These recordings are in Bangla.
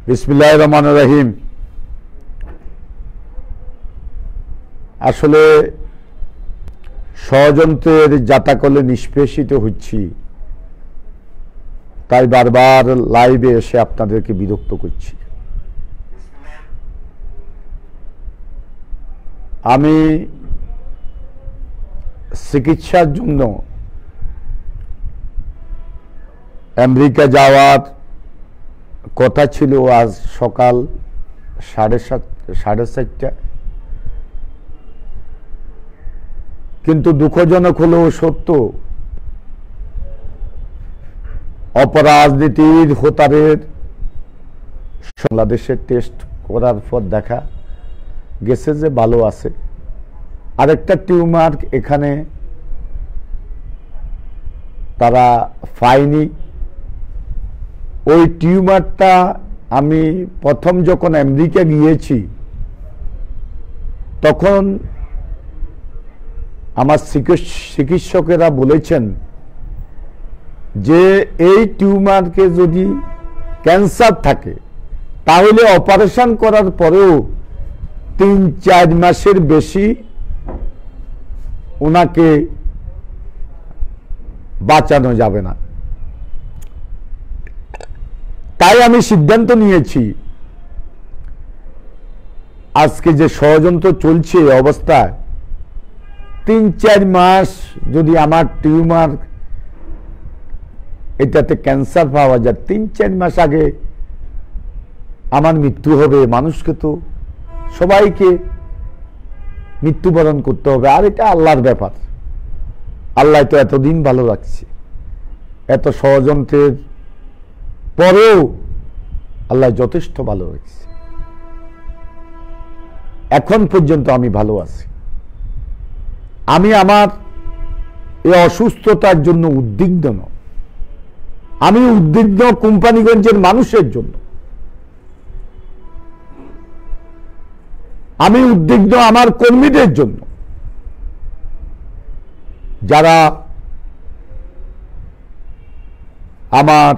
বিসমিল্লাহির রহমানির রহিম। আসলে ষড়যন্ত্রের জাতাকলে নিষ্পেষিত হচ্ছি, তাই বারবার লাইভে এসে আপনাদেরকে বিরক্ত করছি। আমি চিকিৎসার জন্য আমেরিকা যাওয়ার কথা ছিল আজ সকাল 7:30, কিন্তু দুঃখজনক হলেও সত্য, অপরাজনীতির হোতারের বাংলাদেশের টেস্ট করার পর দেখা গেছে যে ভালো আছে। আরেকটা টিউমার এখানে তারা পায়নি। ওই টিউমারটা আমি প্রথম যখন আমেরিকা গিয়েছি তখন আমার চিকিৎসকেরা বলেছেন যে এই টিউমারকে যদি ক্যান্সার থাকে তাহলে অপারেশন করার পরেও 3-4 মাসের বেশি ওনাকে বাঁচানো যাবে না। তাই আমি সিদ্ধান্ত নিয়েছি, আজকে যে ষড়যন্ত্র চলছে অবস্থায় 3-4 মাস যদি আমার টিউমার এটাতে ক্যান্সার পাওয়া যায়, 3-4 মাস আগে আমার মৃত্যু হবে। মানুষকে তো সবাইকে মৃত্যুবরণ করতে হবে, আর এটা আল্লাহর ব্যাপার। আল্লাহ তো এতদিন ভালো রাখছে, এত ষড়যন্ত্রের পরেও আল্লাহ যথেষ্ট ভালো রাখছে। এখন পর্যন্ত আমি ভালো আছি। আমি আমার এই অসুস্থতার জন্য উদ্বিগ্ন নই, আমি উদ্বিগ্ন কোম্পানিগঞ্জের মানুষের জন্য। আমি উদ্বিগ্ন আমার কর্মীদের জন্য, যারা আমার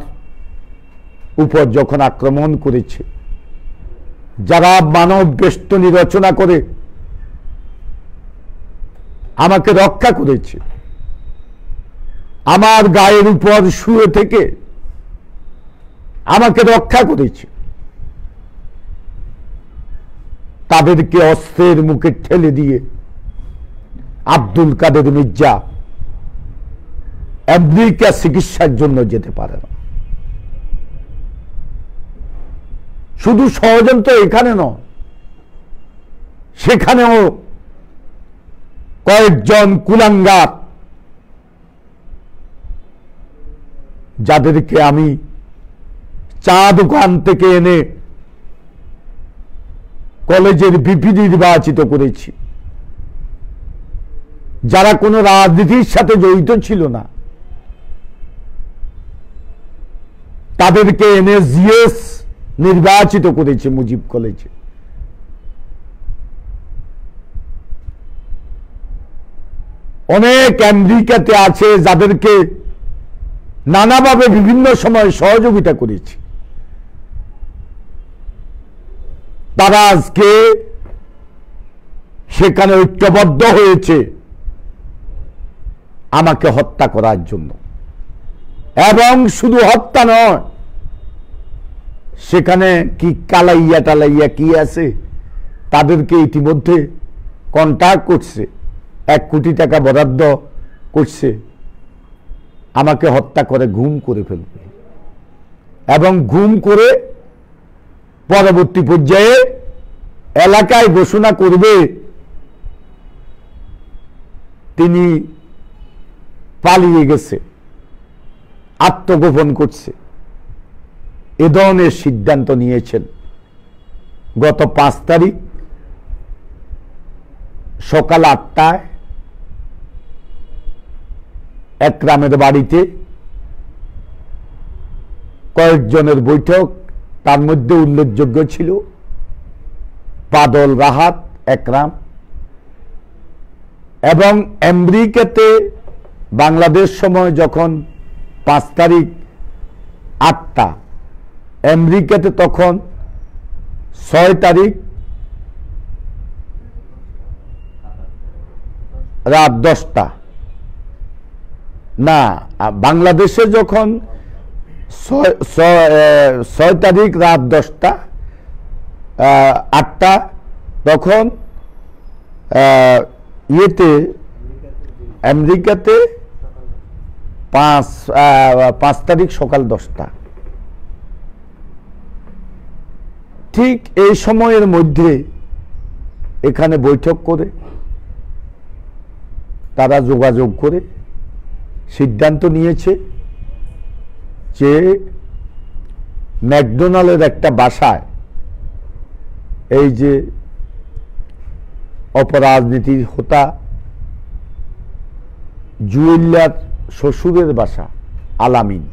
উপর যখন আক্রমণ করেছে, যারা মানব বেষ্টনী রচনা করে আমাকে রক্ষা করেছে, আমার গায়ের উপর শুয়ে থেকে আমাকে রক্ষা করেছে, তাদেরকে অস্ত্রের মুখে ঠেলে দিয়ে আব্দুল কাদের মির্জা আমেরিকা চিকিৎসার জন্য যেতে পারে না। শুধু ষড়যন্ত্র এখানে নয়, সেখানেও কয়েকজন কুলাঙ্গার, যাদেরকে আমি চা দোকান থেকে এনে কলেজের ভিপি নির্বাচিত করেছি, যারা কোনো রাজনীতির সাথে জড়িত ছিল না, তাদেরকে এনে জিএস নির্বাচিত করেছে মুজিব কলেজে। অনেক আমেরিকাতে আছে যাদেরকে নানাভাবে বিভিন্ন সময় সহযোগিতা করেছে। তারা আজকে সেখানে ঐক্যবদ্ধ হয়েছে আমাকে হত্যা করার জন্য। এবং শুধু হত্যা নয়, সেখানে কি কালাইয়া টালাইয়া কি আছে, তাদেরকে ইতিমধ্যে কন্ট্যাক্ট করছে, 1 কোটি টাকা বরাদ্দ করছে, আমাকে হত্যা করে গুম করে ফেলবে। এবং গুম করে পরবর্তী পর্যায়ে এলাকায় ঘোষণা করবে তিনি পালিয়ে গেছে, আত্মগোপন করছে। এ ধরনের সিদ্ধান্ত নিয়েছেন। গত 5 তারিখ সকাল 8টায় একরামের বাড়িতে কয়েকজনের বৈঠক, তার মধ্যে উল্লেখযোগ্য ছিল বাদল, রাহাত, একরাম। এবং আমেরিকাতে বাংলাদেশ সময় যখন 5 তারিখ 8টা, আমেরিকাতে তখন 6 তারিখ রাত 10টা, না বাংলাদেশে যখন 6 তারিখ রাত 10টা 8টা, তখন ইয়েতে আমেরিকাতে 5 তারিখ সকাল 10টা। ঠিক এই সময়ের মধ্যে এখানে বৈঠক করে তারা যোগাযোগ করে সিদ্ধান্ত নিয়েছে যে ম্যাকডোনাল্ডের একটা বাসায় এই যে অপরাজনীতির হোতা জুয়েলার শ্বশুরের বাসা আলামিন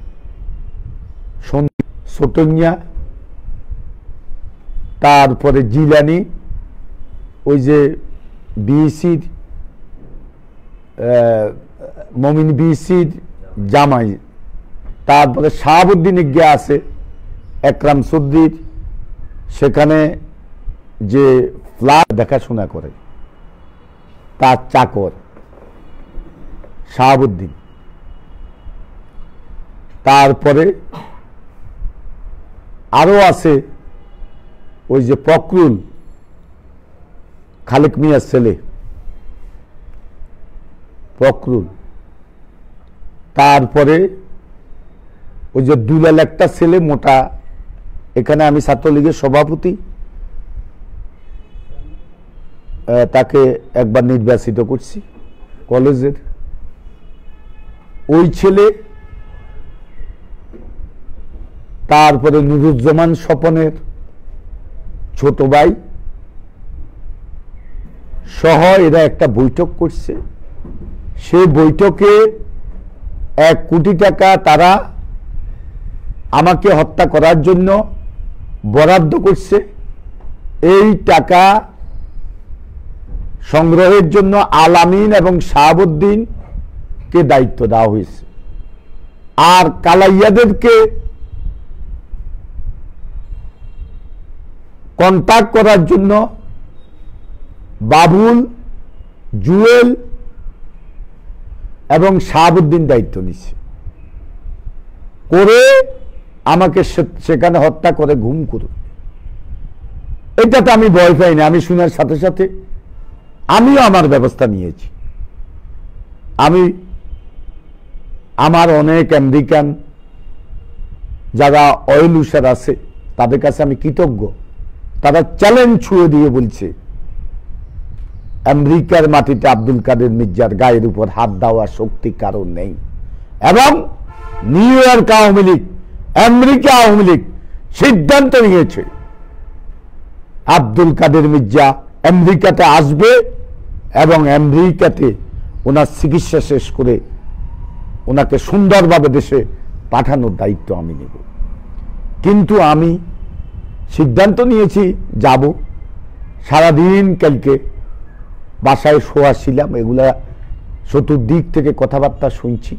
সোটনিয়া, তারপরে জিলানি, ওই যে বিএসির মমিন বিএসির জামাই, তারপরে শাহাবুদ্দিন গিয়া আছে একরাম চৌধুরীর, সেখানে যে ফ্ল্যাট দেখাশোনা করে তার চাকর শাহাবুদ্দিন, তারপরে আরো আছে ওই যে ফখরুল খালেক মিয়ার ছেলে ফখরুল, তারপরে ওই যে দুলাল একটা ছেলে মোটা, এখানে আমি ছাত্রলীগের সভাপতি, তাকে একবার নির্বাচিত করছি কলেজের, ওই ছেলে, তারপরে নুরুজ্জামান স্বপনের ছোট ভাই সহ এরা একটা বৈঠক করছে। সেই বৈঠকে 1 কোটি টাকা তারা আমাকে হত্যা করার জন্য বরাদ্দ করছে। এই টাকা সংগ্রহের জন্য আলামিন এবং শাহাবুদ্দিনকে দায়িত্ব দেওয়া হয়েছে, আর কালাইয়াদেরকে কন্টাক্ট করার জন্য বাবুল, জুয়েল এবং শাহাবুদ্দিন দায়িত্ব নিচ্ছে, করে আমাকে সেখানে হত্যা করে গুম করুন। এটাতে আমি ভয় পাই না, আমি শোনার সাথে সাথে আমিও আমার ব্যবস্থা নিয়েছি। আমি আমার অনেক আমেরিকান যারা অয়েল উসার আছে তাদের কাছে আমি কৃতজ্ঞ, তারা চ্যালেঞ্জ ছুঁয়ে দিয়ে বলছে আমেরিকার মাটিতে আব্দুল কাদের মির্জার গায়ের উপর হাত দেওয়ার শক্তি কারণ নেই, এবং new York Awami League, America Awami League সিদ্ধান্ত নিয়েছে আব্দুল কাদের মির্জা আমেরিকাতে আসবে এবং আমেরিকাতে ওনার চিকিৎসা শেষ করে ওনাকে সুন্দরভাবে দেশে পাঠানোর দায়িত্ব আমি নেব। কিন্তু আমি সিদ্ধান্ত নিয়েছি যাব, সারাদিন কালকে বাসায় শোয়াছিলাম, এগুলা চতুর্দিক থেকে কথাবার্তা শুনছি,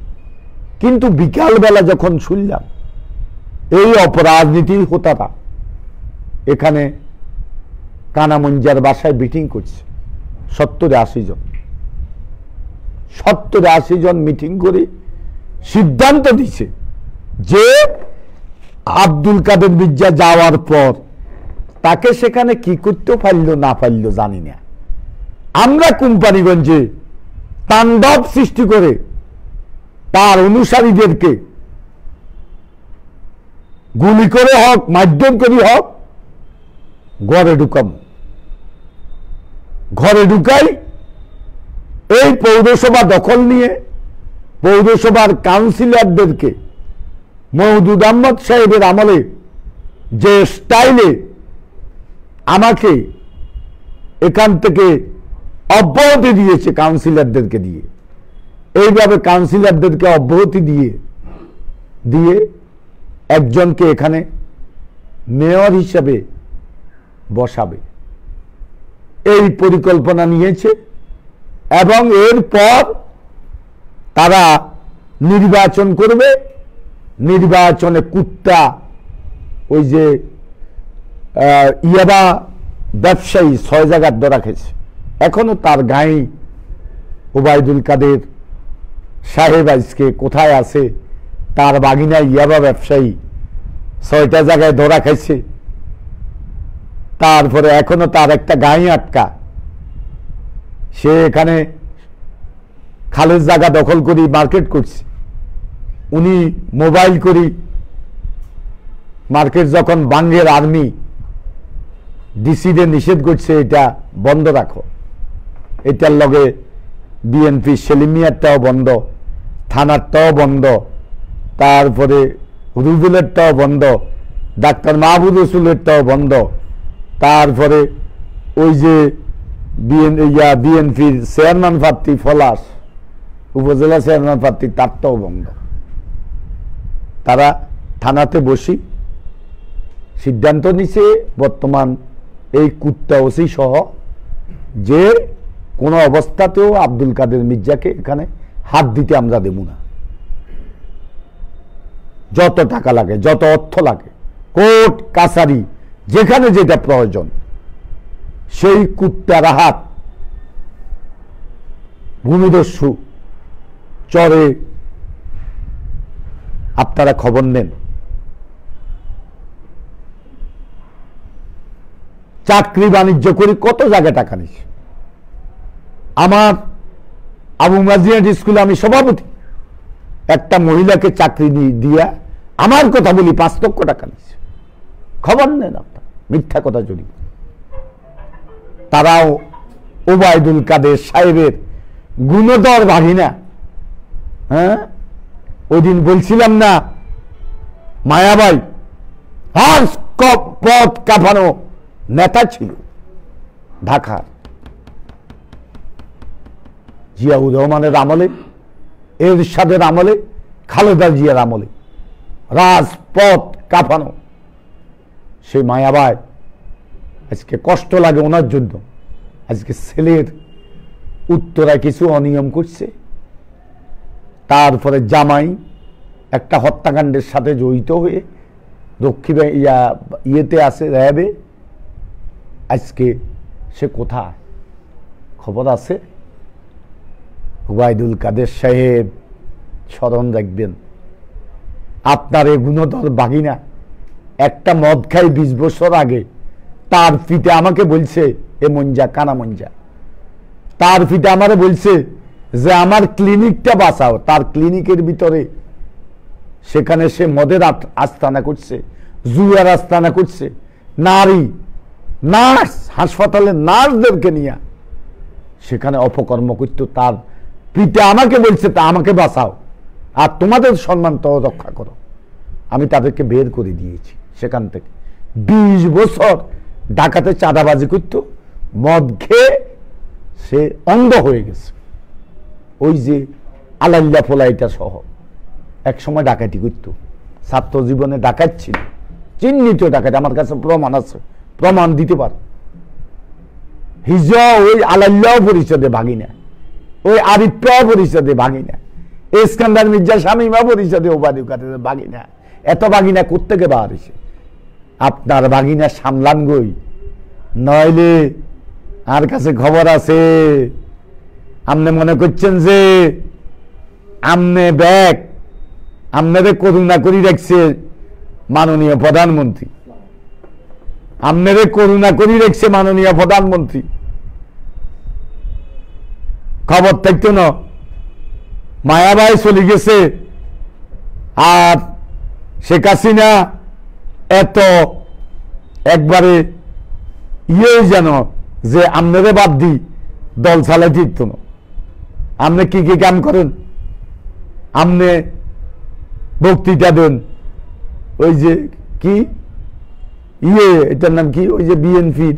কিন্তু বিকালবেলা যখন শুনলাম এই অপরাজনীতির হোতারা এখানে কানামঞ্জার বাসায় মিটিং করছে, 70-80 জন, 70-80 জন মিটিং করে সিদ্ধান্ত দিছে যে আব্দুল কাদের মির্জা যাওয়ার পর তাকে সেখানে কি করতে পারলো না পারলো জানি না, আমরা কোম্পানিগঞ্জে তাণ্ডব সৃষ্টি করে তার অনুসারীদেরকে গুলি করে হোক, মারধর করে হোক, ঘরে ঢুকাম, ঘরে ঢুকাই এই পৌরসভা দখল নিয়ে পৌরসভার কাউন্সিলরদেরকে মওদুদ আহমদ সাহেবের আমলে যে স্টাইলে আমাকে এখান থেকে অব্যাহতি দিয়েছে কাউন্সিলরদেরকে দিয়ে, এইভাবে কাউন্সিলরদেরকে অব্যাহতি দিয়ে দিয়ে একজনকে এখানে মেয়র হিসাবে বসাবে, এই পরিকল্পনা নিয়েছে। এবং এরপর তারা নির্বাচন করবে, নির্বাচনে কুত্তা ওই যে ইয়াবা ব্যবসায়ী 6 জায়গার ধরা খেয়েছে। এখনো তার গায়ে ওবায়দুল কাদের সাহেব আজকে কোথায় আছে, তার বাগিনা ইয়াবা ব্যবসায়ী 6টা জায়গায় ধরা খাইছে। তারপরে এখনো তার একটা গায়ে আটকা, সে এখানে খালের জায়গা দখল করি মার্কেট করছে। উনি মোবাইল করি মার্কেট যখন বাঙ্গের আর্মি ডিসিডে নিষেধ করছে এটা বন্ধ রাখো, এটার লগে বিএনপি সেলিমিয়ারটাও বন্ধ, থানারটাও বন্ধ, তারপরে রুবেলেরটাও বন্ধ, ডাক্তার মাহবুব রসুলেরটাও বন্ধ, তারপরে ওই যে বিএনপির চেয়ারম্যান প্রার্থী ফলাস উপজেলা চেয়ারম্যান প্রার্থী তারটাও বন্ধ। তারা থানাতে বসি সিদ্ধান্ত নিছে বর্তমান এই কুত্তা ওসি সহ যে কোনো অবস্থাতেও আব্দুল কাদের মির্জাকে এখানে হাত দিতে আমরা দেব না। যত টাকা লাগে, যত অর্থ লাগে, কোর্ট কাছারি যেখানে যেটা প্রয়োজন, সেই কুত্তার হাত ভূমিদস্যু চরে আপনারা খবর নেন। চাকরি বাণিজ্য করে কত জায়গায় টাকা নিচ্ছে। আমার আবু মাজিয়াট স্কুলে আমি সভাপতি, একটা মহিলাকে চাকরি দিয়া আমার কথা বলি 5 লক্ষ টাকা নিচ্ছে। খবর নেন আপনার, মিথ্যা কথা চলি। তারাও ওবায়দুল কাদের সাহেবের গুণধর ভাগিনা। হ্যাঁ, ওই দিন বলছিলাম না মায়াবাই আর পথ কাঁপানো নেতা ছিল ঢাকার, জিয়াউর রহমানের আমলে, এরশাদের আমলে, খালেদা জিয়ার আমলে রাজপথ কাঁপানো সেই মায়াবাই। আজকে কষ্ট লাগে ওনার জন্য। আজকে ছেলের উত্তরায় কিছু অনিয়ম করছে, তারপরে জামাই একটা হত্যাকাণ্ডের সাথে জড়িত হয়ে দক্ষিণ ইয়েতে আছে র্যাবে। আজকে সে কোথায় খবর আছে? ওবায়দুল কাদের সাহেব স্মরণ রাখবেন, আপনার এই গুণধর বাগিনা একটা মদ খাই 20 বছর আগে তার পিতা আমাকে বলছে, এ মঞ্জা কানা মঞ্জা, তার পিতা আমারে বলছে যে আমার ক্লিনিকটা বাঁচাও। তার ক্লিনিকের ভিতরে সেখানে সে মদের আস্তানা করছে, জুয়ার আস্তানা করছে, নারী নার্স হাসপাতালে নার্সদেরকে নিয়ে সেখানে অপকর্ম করত। তার পিতা আমাকে বলছে তা আমাকে বাঁচাও আর তোমাদের সম্মান তো রক্ষা করো। আমি তাদেরকে বের করে দিয়েছি সেখান থেকে। 20 বছর ঢাকাতে চাঁদাবাজি করত, মদ খেয়ে সে অন্ধ হয়ে গেছে। ওই যে আলাল্লা ফোলাইটা সহ এক সময় ডাকাতি করত, ছাত্র জীবনে ডাকাত ছিল, চিহ্নিত ডাকাত। আমার কাছে প্রমাণ আছে, প্রমাণ দিতে পার। হিজা ওই আলাল্লাহ পরিষদে ভাগিনা, ওই আরিফাও পরিষদে ভাগিনা, ইস্কান্দার মির্জা শামীমা পরিষদে ওবায়দুল কাদের ভাগিনা। এত ভাগিনা কোত্থেকে বার হয়েছে? আপনার ভাগিনা সামলান গই, নইলে আর কাছে খবর আছে। আপনি মনে করছেন যে আমনে ব্যাগ আপনাদের করুণা করি রাখছে মাননীয় প্রধানমন্ত্রী, আপনাদের করুণা করি রাখছে মাননীয় প্রধানমন্ত্রী। খবর থাকতো না, মায়াবাই চলে গেছে আর শেখ হাসিনা এত একবারে যেন যে আপনাদের বাদ দি দল চালাই দিত না। আপনি কি কি কাম করেন? আপনি বক্তৃতা দেন, ওই যে কি এটার নাম কি, ওই যে বিএনপির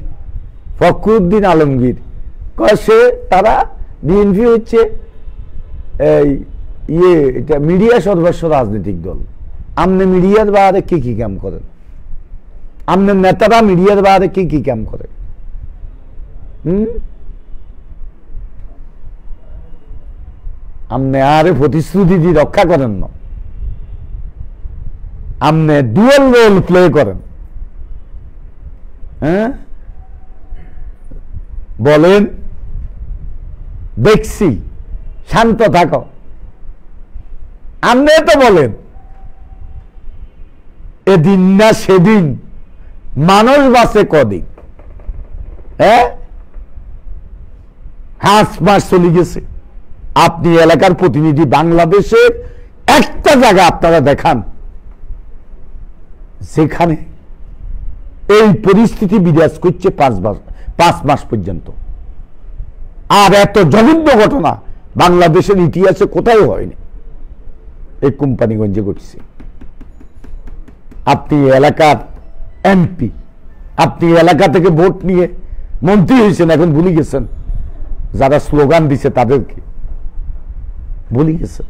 ফখরুদ্দিন আলমগীর সে তারা বিএনপি হচ্ছে এটা মিডিয়া সর্বস্ব রাজনৈতিক দল। আপনি মিডিয়ার বাহারে কি কি কাম করেন? আপনার নেতারা মিডিয়ার বাহারে কি কি কাম করে? আপনি আরে প্রতিশ্রুতি দিয়ে রক্ষা করেন না, আপনি ডুয়াল রোল প্লে করেন। হ্যাঁ বলেন, দেখছি, শান্ত থাকো। আপনি তো বলেন এদিন না সেদিন, মানুষ বাঁচে কদিন? হ্যাঁ, 5 মাস চলে গেছে। আপনি এলাকার প্রতিনিধি, বাংলাদেশের একটা জায়গা আপনারা দেখান যেখানে এই পরিস্থিতি বিরাজ করছে 5 মাস পর্যন্ত। আর এত জঘন্য ঘটনা বাংলাদেশের ইতিহাসে কোথাও হয়নি, এই কোম্পানিগঞ্জে ঘটছে। আপনি এলাকার এমপি, আপনি এলাকা থেকে ভোট নিয়ে মন্ত্রী হয়েছেন, এখন ভুলে গেছেন যারা স্লোগান দিছে তাদেরকে ভুলে গেছেন।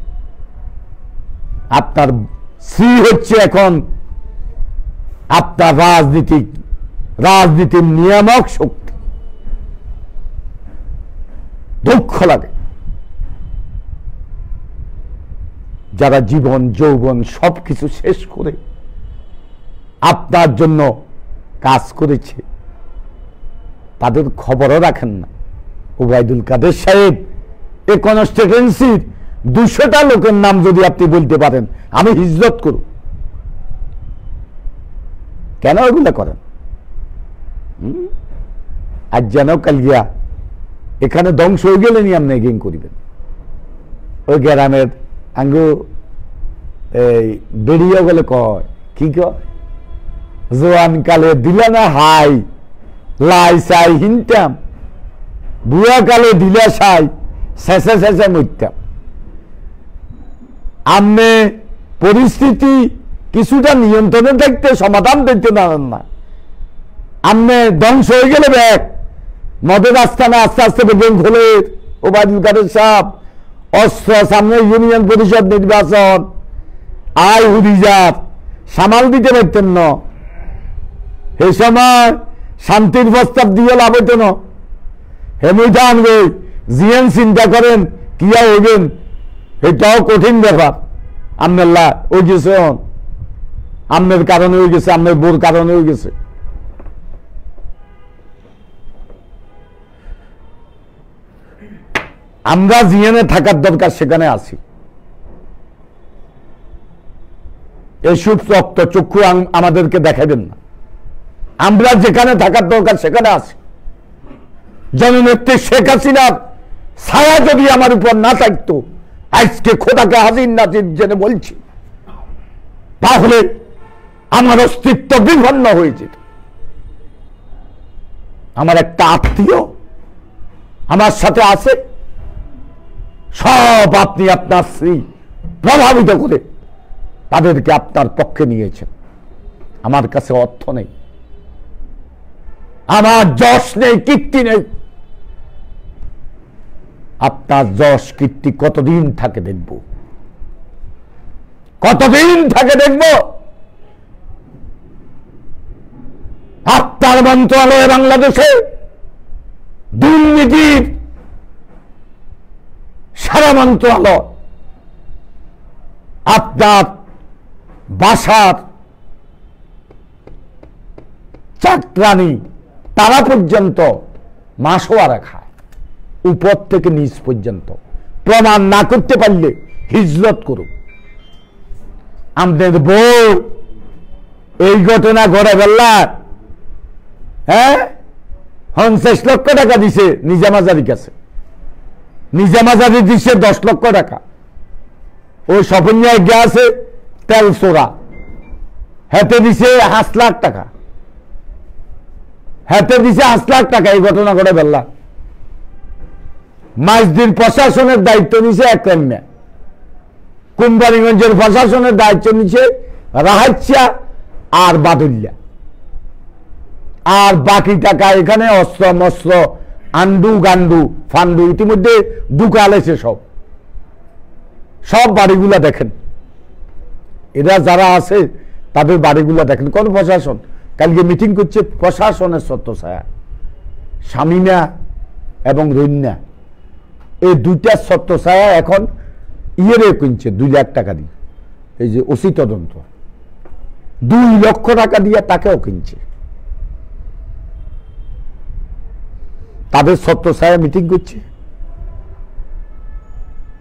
আপনার শ্রী হচ্ছে এখন আপনার রাজনীতির নিয়ামক শক্তি। দুঃখ লাগে যারা জীবন যৌবন সবকিছু শেষ করে আপনার জন্য কাজ করেছে, তাদের খবরও রাখেন না। ওবায়দুল কাদের সাহেব এই কনস্টিটিউয়েন্সির 200টা লোকের নাম যদি আপনি বলতে পারেন, আমি হিজরত করব। কেন এগুলো করেন? আজ যেন কালিয়া এখানে ধ্বংস হয়ে গেলে নি আপনি এগিয়ে করিবেন। ওই গ্রামের আঙ্গু এই বেরিয়ে গেলে কয় কি কয়, জোয়ান কালে দিলা না হাই লাই চাই হিনতাম, বুয়া কালে দিলা সাই শেষে শেষে মরতাম। আপনি পরিস্থিতি কিছুটা নিয়ন্ত্রণে থাকতে সমাধান দিতে পারেন না। আপনি ধ্বংস হয়ে গেলে ব্যাগ মদের আস্থানে আস্তে আস্তে বেগম খোলে। ওবায়দুল কাদের সাহেব অস্ত্র, সামনে ইউনিয়ন পরিষদ নির্বাচন, আয় হুরিজাত সামাল দিতে পারতেন না। এই সময় শান্তির প্রস্তাব দিয়ে লাভ হইত না। হেমুইটা আনবে জিএন চিন্তা করেন কিয়া হইবেন, এটাও কঠিন ব্যাপার। আপনার ওই গেছে, আপনার কারণে হয়ে গেছে, আপনার বোর কারণে হয়ে গেছে। আমরা জিএনে থাকার দরকার সেখানে আছি। এসব রক্ত চক্ষু আমাদেরকে দেখাবেন না। আমরা যেখানে থাকার দরকার সেখানে আছি। জননেত্রী শেখ হাসিনার ছায়া যদি আমার উপর না থাকতো, আজকে খোদাকে হাজির নাজির জেনে বলছি, তাহলে আমার অস্তিত্ব বিপন্ন হয়ে যেত। আমার একটা আত্মীয় আমার সাথে আছে, সব আপনি আপনার স্ত্রী প্রভাবিত করে তাদেরকে আপনার পক্ষে নিয়েছেন। আমার কাছে অর্থ নেই, আমার যশ নেই, কীর্তি নেই। আপনার যশ কীর্তি কতদিন থাকে দেখব, কতদিন থাকে দেখব। আপনার মন্ত্রণালয়ে বাংলাদেশে দুর্নীতির সারা মন্ত্রণালয়, আপনার বাসার চাকরানি তারা পর্যন্ত মাসোয়ারা খায়, উপর থেকে নিচ পর্যন্ত। প্রমাণ না করতে পারলে হিজরত করুন। আমাদের বউ এই ঘটনা ঘটে বললা, হ্যাঁ 50 লক্ষ টাকা দিছে নিজামাজারির কাছে, নিজামাজারি দিছে 10 লক্ষ টাকা। ওই স্বপন্যায় গ্যাসে তেল চোরা হেতে দিছে 5 লাখ টাকা, হেতে দিছে 5 লাখ টাকা। এই ঘটনা ঘটে বললা। মাইজদির প্রশাসনের দায়িত্ব নিছে একরাম্যা, কোম্পানিগঞ্জের প্রশাসনের দায়িত্ব নিছে রাহাচ্ছা আর বাদুল্যা। আর বাকি টাকা এখানে অস্ত্র মস্ত্র আন্ডু গান্ডু ফান্ডু ইতিমধ্যে ঢুকালেছে। সব বাড়িগুলা দেখেন, এরা যারা আছে তাদের বাড়িগুলা দেখেন। কোন প্রশাসন? কালকে মিটিং করছে প্রশাসনের ছত্রছায়া, শামিনা এবং রন্যা, এই দুইটা ছত্রছায়া এখন ইয়েরে কিনছে 2 লাখ টাকা দিয়ে। এই যে ওসি তদন্ত 2 লক্ষ টাকা দিয়ে তাকেও কিনছে। তাদের ছত্রছায়া মিটিং করছে,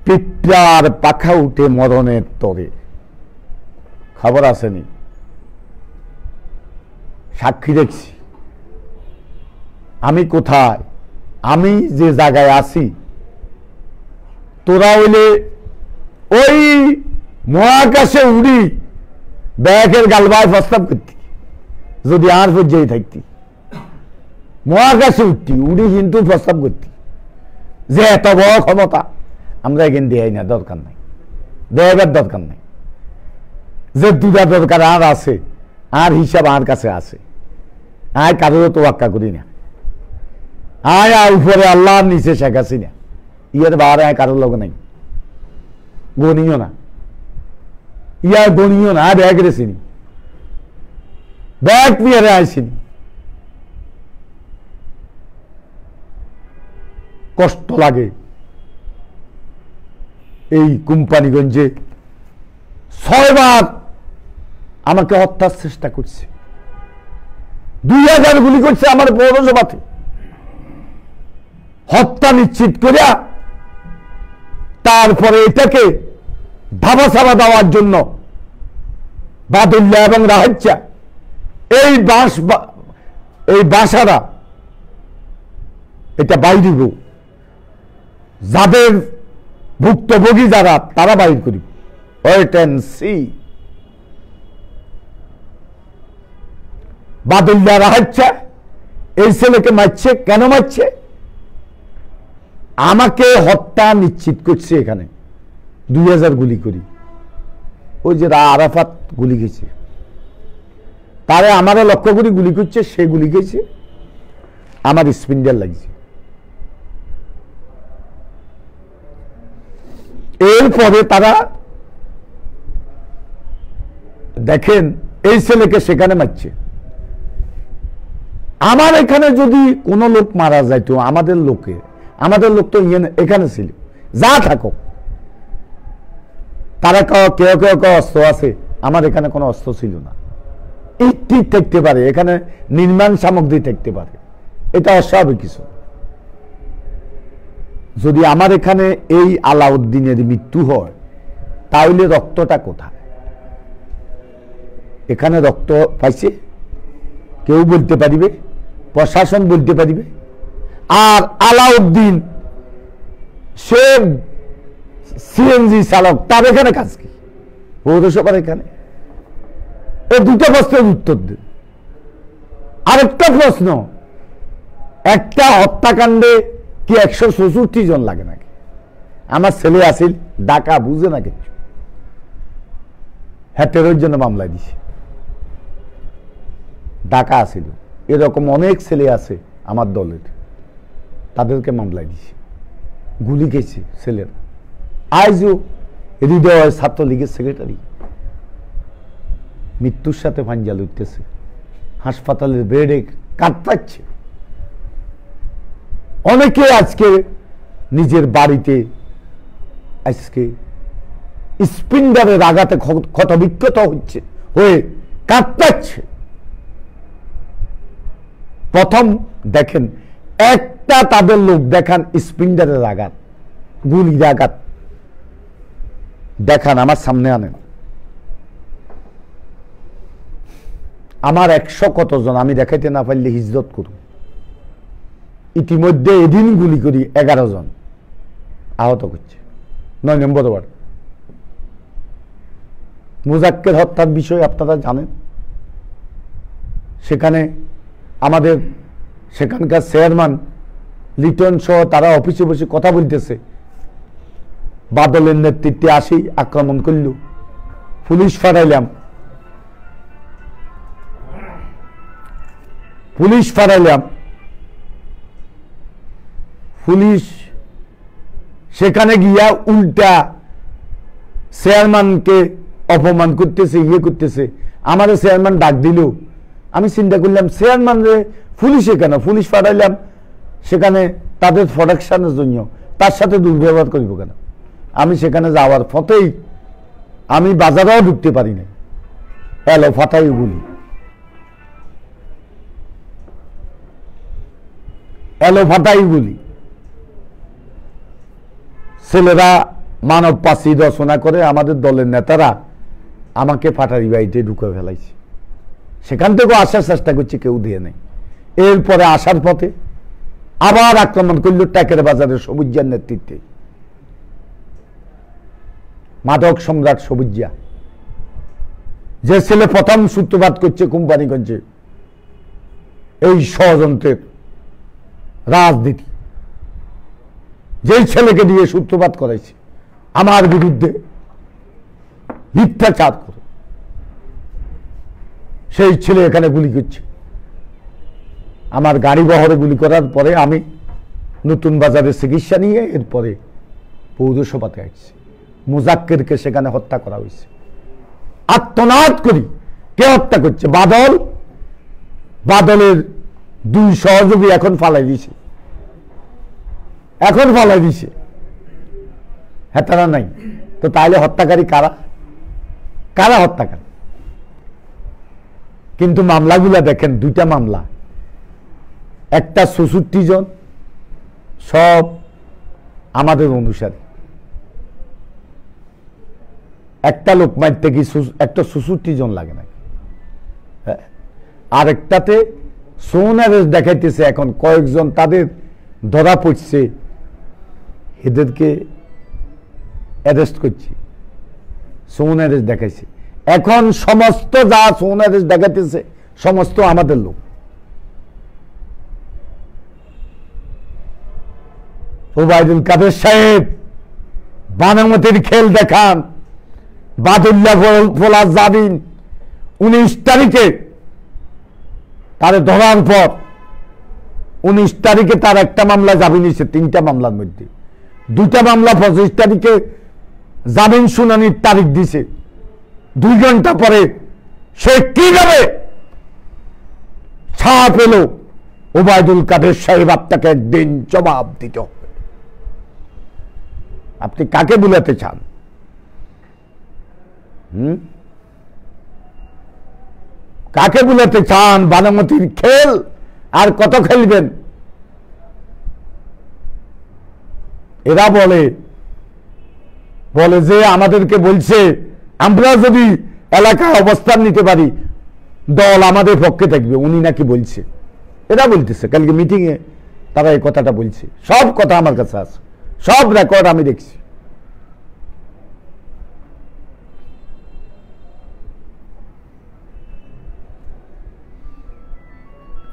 পিঁপড়ার পাখা উঠে মরণের তরে। খবর আসেনি, সাক্ষী দেখছি। আমি কোথায়, আমি যে জায়গায় আছি, তোরা হইলে ওই মহাকাশে উড়ি ব্যাগের গালবায় প্রস্তাব করতি, যদি আর পর্যায়ে থাকতি মহাকাশে উঠতি, উড়ি কিন্তু প্রস্তাব করতি যে এত বড় ক্ষমতা আমরা এখানে দেয় না, দরকার নাই, দেয়ার দরকার নাই। যে দুটা দরকার আর আছে, আর হিসাব আর কাছে আছে। আয় কারোর তো ওয়াক্কা করি না, আয় উপরে আল্লাহ নিচে শেখ হাসিনা, ইয়ার বাহারে আয় কারোর লোক নাই, গণীয় না, ইয়ার গণীয় না। ব্যাগ রেছিনি, ব্যাগ নিয়ে আইসিনি। কষ্ট লাগে। এই কোম্পানিগঞ্জে 6 বার আমাকে হত্যার চেষ্টা করছে, 2000 গুলি করছে আমার পৌরসভাতে। হত্যা নিশ্চিত করে তারপরে এটাকে ধামাচাপা দেওয়ার জন্য বাদুল্লাহ এবং রাহাজ্জা এই বাসারা এটা বাইরে গো, যাদের ভুক্তভোগী যারা তারা বাইর করি। Wait and see. বাদুল্লাহ রাহাজ্জা এই ছেলেকে মারছে, কেন মারছে? আমাকে হত্যা নিশ্চিত করছে। এখানে 2000 গুলি করি, ওই যে আরাফাত গুলি খেয়েছে, তারে আমারও লক্ষ্য করে গুলি করছে, সে গুলি খেয়েছে, আমার স্পিন্ডার লাগছে। এরপরে তারা দেখেন এই ছেলেকে সেখানে মারছে। আমার এখানে যদি কোনো লোক মারা যাইতো, আমাদের লোক তো এখানে ছিল, যা থাকো, তারা কেউ কেউ অস্ত্র আছে, আমার এখানে কোনো অস্ত্র ছিল না। ইট থাকতে পারে, এখানে নির্মাণ সামগ্রী থাকতে পারে, এটা অস্বাভাবিক কিছু। যদি আমার এখানে এই আলাউদ্দিনের মৃত্যু হয়, তাহলে রক্তটা কোথায়? এখানে রক্ত পাইছে, কেউ বলতে পারিবে, প্রশাসন বলতে পারিবে। আর আলাউদ্দিন সে সিএনজি চালক, তার এখানে কাজ কি? পৌরসভার এখানে। এই দুটো প্রশ্নের উত্তর দিন। আরেকটা প্রশ্ন, একটা হত্যাকাণ্ডে কি 164 জন লাগে নাকি? আমার ছেলে আসিল ডাকা, বুঝে না কিছু, হ্যাটের জন্য মামলা দিছে, ডাকা আসিল। এরকম অনেক ছেলে আছে আমার দলের, তাদেরকে মামলা দিছে, গুলি খেয়েছে ছেলেরা। আজও হৃদয় ছাত্রলীগের সেক্রেটারি মৃত্যুর সাথে ফাঞ্জা লুটতেছে, হাসপাতালের বেডে কাঁদতাচ্ছে। অনেকে আজকে নিজের বাড়িতে আজকে স্পিন্ডারের আঘাতে ক্ষতবিক্ষত হয়ে কাঁদতাচ্ছে। প্রথম দেখেন একটা তাদের লোক দেখান স্পিন্ডারের আঘাত, গুলির আঘাত দেখান, আমার সামনে আনেন। আমার 100 কতজন আমি দেখাইতে না পারলে হিজরত করুন। ইতিমধ্যে এদিন গুলি করি 11 জন আহত করছে। 9 নম্বর ওয়ার্ড মুজাক্কের হত্যার বিষয় আপনারা জানেন। সেখানে আমাদের সেখানকার চেয়ারম্যান লিটন সহ তারা অফিসে বসে কথা বলতেছে, বাদলের নেতৃত্বে আসি আক্রমণ করল, পুলিশ ফাটাইলাম, পুলিশ সেখানে গিয়া উল্টা চেয়ারম্যানকে অপমান করতেছে, করতেছে। আমাদের চেয়ারম্যান ডাক দিল, আমি চিন্তা করলাম চেয়ারম্যান রে পুলিশে কেন? পুলিশ পাঠাইলাম সেখানে তাদের প্রোটেকশনের জন্য, তার সাথে দুর্ব্যবহার করিব কেন? আমি সেখানে যাওয়ার পথেই আমি বাজারেও ঢুকতে পারি না, এলো ফাটাই গুলি। এলোফাটাই গুলি। ছেলেরা মানব পাশি রচনা করে আমাদের দলের নেতারা আমাকে ফাটারি বাড়িতে ঢুকে ফেলাইছে। সেখান থেকেও আসার চেষ্টা করছে, কেউ দিয়ে নেই। এরপরে আসার পথে আবার আক্রমণ করল ট্যাকের বাজারের সবুজিয়ার নেতৃত্বে। মাদক সম্রাট সবুজিয়া, যে ছেলে প্রথম সূত্রপাত করছে কোম্পানিগঞ্জে এই ষড়যন্ত্রের রাজনীতি, যেই ছেলেকে দিয়ে সূত্রপাত করাইছে আমার বিরুদ্ধে মিথ্যাচার করে, সেই ছেলে এখানে গুলি করছে। আমার গাড়ি বহরে গুলি করার পরে আমি নতুন বাজারে চিকিৎসা নিয়ে এরপরে পৌরসভাতে আসছি। মুজাক্কিরকে সেখানে হত্যা করা হয়েছে। আত্মনাদ করি, কে হত্যা করছে? বাদল। বাদলের 2 সহযোগী এখন ফালাই দিছে, এখন ফালাই দিছে। হ্যাঁ, তারা নাই তো তাইলে হত্যাকারী কারা? কারা হত্যাকারী? কিন্তু মামলাগুলা দেখেন, 2টা মামলা, একটা 66 জন, সব আমাদের অনুসারী। একটা লোক মারতে কি একটা 66 জন লাগে না? আর একটাতে সোনারেস দেখাইতেছে এখন কয়েকজন তাদের ধরা পড়ছে, এদেরকে অ্যারেস্ট করছি, সোনারেস দেখাইছে। এখন সমস্ত যা সোনারেস দেখাইতেছে সমস্ত আমাদের লোক। ওবায়দুল কাদের সাহেব বানামতির খেল দেখান। বাদুল্লাহ ফোলা জামিন 19 তারিখে তারে ধরার পর 19 তারিখে তার একটা মামলা জামিন হয়েছে, 3টা মামলার মধ্যে 2টা মামলা 25 তারিখে জামিন শুনানির তারিখ দিছে। 2 ঘন্টা পরে সে কিভাবে ছাড়া পেল? ওবায়দুল কাদের সাহেব, আপনাকে একদিন জবাব দিতে হবে। আপনি কাকে বুলাতে চান? কাকে বুলাতে চান? বানামতির খেল আর কত খেলবেন? এরা বলে যে আমাদেরকে বলছে আমরা যদি এলাকায় অবস্থান নিতে পারি দল আমাদের পক্ষে থাকবে। উনি নাকি বলছে, এরা বলতেছে, কালকে মিটিং এ তারা এই কথাটা বলছে। সব কথা আমার কাছে আছে, সব রেকর্ড আমি দেখছি।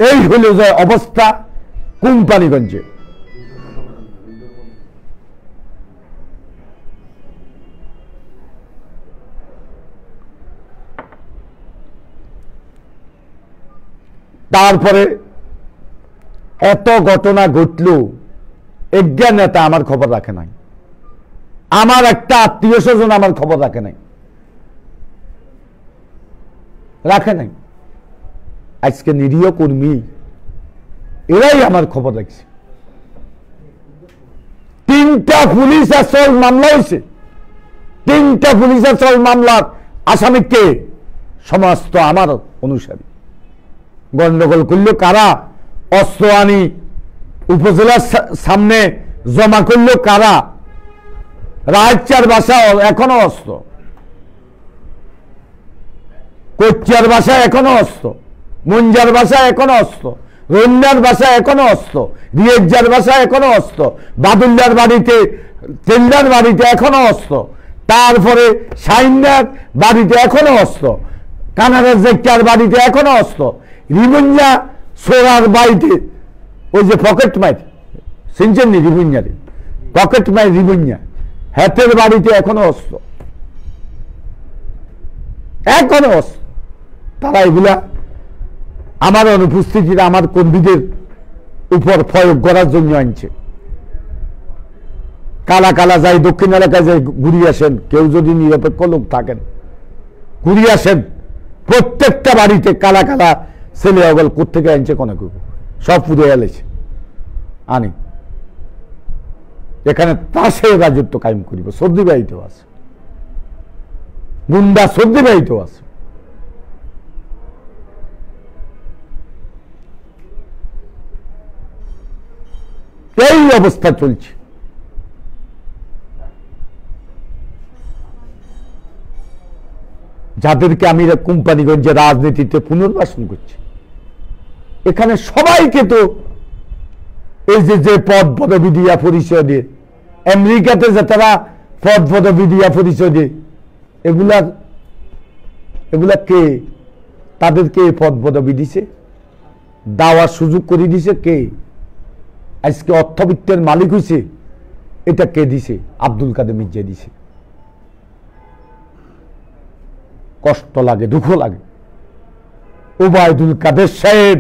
এই হলো যে অবস্থা কোম্পানিগঞ্জে। তারপরে এত ঘটনা ঘটল, একজন নেতা আমার খবর রাখে নাই, আমার একটা আত্মীয় স্বজন আমার খবর রাখে নাই, রাখে নাই। আজকে নিরীহ কর্মী এরাই আমার খবর রাখছে। 3টা পুলিশ আসল মামলা হয়েছে। 3টা পুলিশ আসল মামলার আসামিকে সমস্ত আমার অনুসারী। গন্ডগোল করল কারা? অস্ত্র আনি উপজেলার সামনে জমা করল কারা? রায়চার বাসা এখনো অস্ত্র, কোচিয়ার বাসা এখনো অস্ত্র, মুঞ্জার বাসা এখনো অস্ত্র, রন্যার বাসা এখনো অস্ত্র, রিয়েজার বাসা এখনো অস্ত্র, বাদুল্লার বাড়িতে, তেল্লার বাড়িতে এখনো অস্ত্র, তারপরে সাইন্দার বাড়িতে এখনো অস্ত্র, কানাডার জেক্টার বাড়িতে এখনো অস্ত্র, রিবুঞ্জা সোরার বাড়িতে ওই যে পকেট মাইর শুনছেন নি, রিবুঞ্জারে পকেট মাইর রিবুঞ্জা হাতের বাড়িতে এখনো অস্ত্র, এখনো অস্ত্র। তারা এগুলা আমার অনুপস্থিতিতে আমার কর্মীদের উপর প্রয়োগ করার জন্য আনছে। কালা কালা যাই দক্ষিণ এলাকায় যাই ঘুরিয়ে আসেন, কেউ যদি নিরপেক্ষ লোক থাকেন ঘুরিয়ে আসেন। প্রত্যেকটা বাড়িতে কালা কালা ছেলে অগল কোথেকে আনছে কোন সব পুড়ে এলেছে আনি। এখানে তাসের রাজত্ব কায়েম করিব। সর্দি বাড়িতেও আছে, গুন্ডা সর্দি বাড়িতেও আছে। এই অবস্থা চলছে। যাদেরকে আমি কোম্পানিগঞ্জে রাজনীতিতে পুনর্বাসন করছি, এখানে সবাইকে তো এই যে পদ পদবি দিয়া পরিচয় দিয়ে, আমেরিকাতে যে তারা পদ পদবি দিয়া পরিচয় দিয়ে, এগুলা কে? তাদেরকে পদ পদবি দিছে, দেওয়ার সুযোগ করে দিছে কে? আজকে অর্থবিত্তের মালিক হয়েছে, এটা কে দিছে? আব্দুল কাদের মির্জা দিছে। কষ্ট লাগে, দুঃখ লাগে। ওবায়দুল কাদের সাহেব,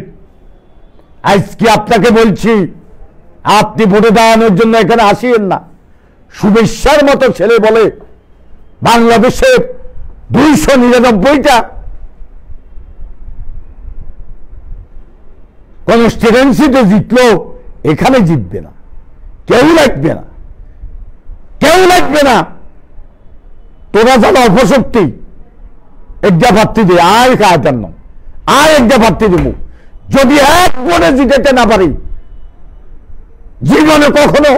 আজকে আপনাকে বলছি, আপনি ভোটে দাঁড়ানোর জন্য এখানে আসিয়েন না। শুভেচ্ছার মতো ছেলে বলে বাংলাদেশে 299টা কনস্টিটুয়েন্সিতে জিতলো, এখানে জিতবে না, কেউ লাগবে না, কেউ লাগবে না। তোরা যারা অপশক্তি, একটা প্রার্থী দিয়ে আর কায়তার নাম, আর একটা প্রার্থী দেব। যদি এক ভোটে জিতেতে না পারি, জীবনে কখনো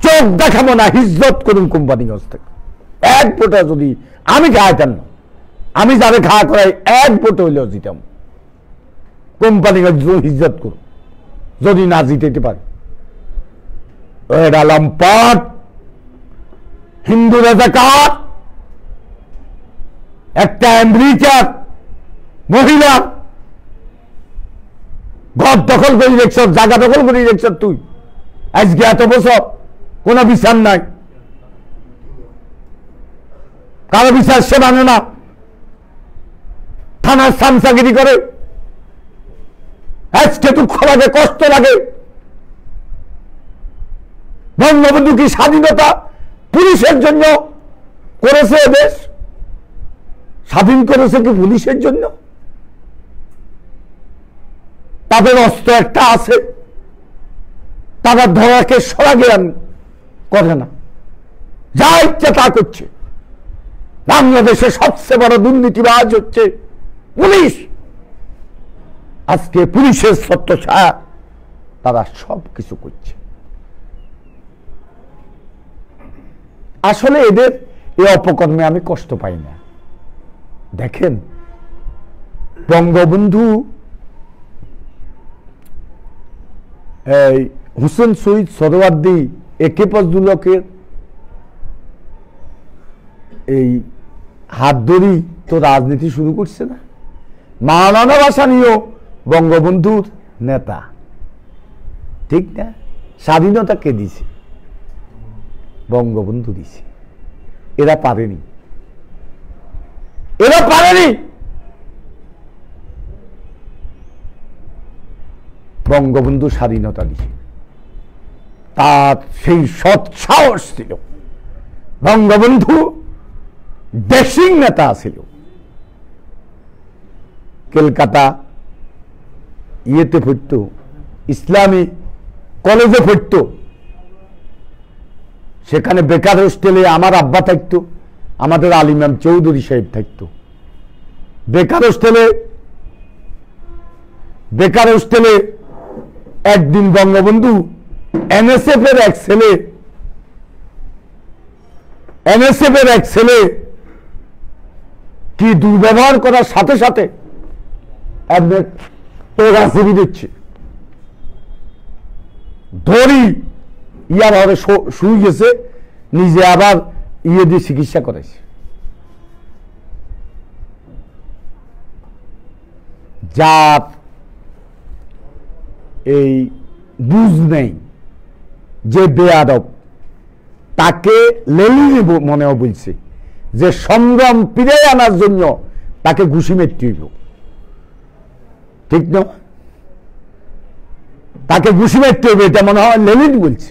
চোখ দেখাবো না। হিজরত করুন কোম্পানিগঞ্জ থেকে। এক ভোটে যদি আমি কায়তার নাম, আমি যাদের খাওয়া করাই, এক ভোটে হইলেও জিতাম। কোম্পানিগঞ্জ হিজরত করুন, যদি না জিতেতে পারি। লম্পট হিন্দু রাজাকার, একটা আমেরিকার মহিলা ঘর দখল করে রেখছ, জায়গা দখল করে রেখছ তুই। আজকে এত বছর কোনো বিচার নাই, কারো বিচার সে মানে না, থানার সামসাগিরি করে। আজকে দুঃখ লাগে, কষ্ট লাগে। বঙ্গবন্ধু কি স্বাধীনতা পুলিশের জন্য করেছে? দেশ স্বাধীন করেছে কি পুলিশের জন্য? তাদের অস্ত্র একটা আছে, তারা ধরাকে সরাজ্ঞান করে না, যা ইচ্ছা তা করছে। বাংলাদেশে সবচেয়ে বড় দুর্নীতিবাজ হচ্ছে পুলিশ। আজকে পুলিশের ছত্রছায়া তারা সব কিছু করছে। আসলে এদের এই অপকর্মে আমি কষ্ট পাই না। দেখেন, বঙ্গবন্ধু হুসেন শহীদ সরওয়ার্দী একে ফজলুলকের এই হাত ধরি তো রাজনীতি শুরু করছে না। মাওলানা ভাসানীও বঙ্গবন্ধুর নেতা, ঠিক না? স্বাধীনতা কে দিছে? বঙ্গবন্ধু দিছে। এরা পারেনি, এরা পারেনি। বঙ্গবন্ধু স্বাধীনতা দিছে, তার সেই সৎ সাহস ছিল। বঙ্গবন্ধু দেশিং নেতা ছিল। কলকাতা ইয়েতে পড়ত, ইসলামী কলেজে পড়ত। সেখানে বেকার হোস্টেলে আমার আব্বা থাকতো, আমাদের আলিমাম চৌধুরী সাহেব থাকতো। বেকার হোস্টেলে একদিন বঙ্গবন্ধু এনএসএফ এর এক ছেলে কি দুর্ব্যবহার করার সাথে সাথে দিচ্ছে, ধরি ইয়ার হবে শুয়ে গেছে, নিজে আবার ইয়ে দিয়ে চিকিৎসা করেছে। যার এই বুঝ নেই, যে বেয়াদব, তাকে লেলিনি মনেও বলছে যে সংগ্রাম ফিরে আনার জন্য তাকে ঘুষি মেরতে হইল, ঠিক না? তাকে ঘুষি মারতে হবে, এটা মনে হয় লেনিন বলছে।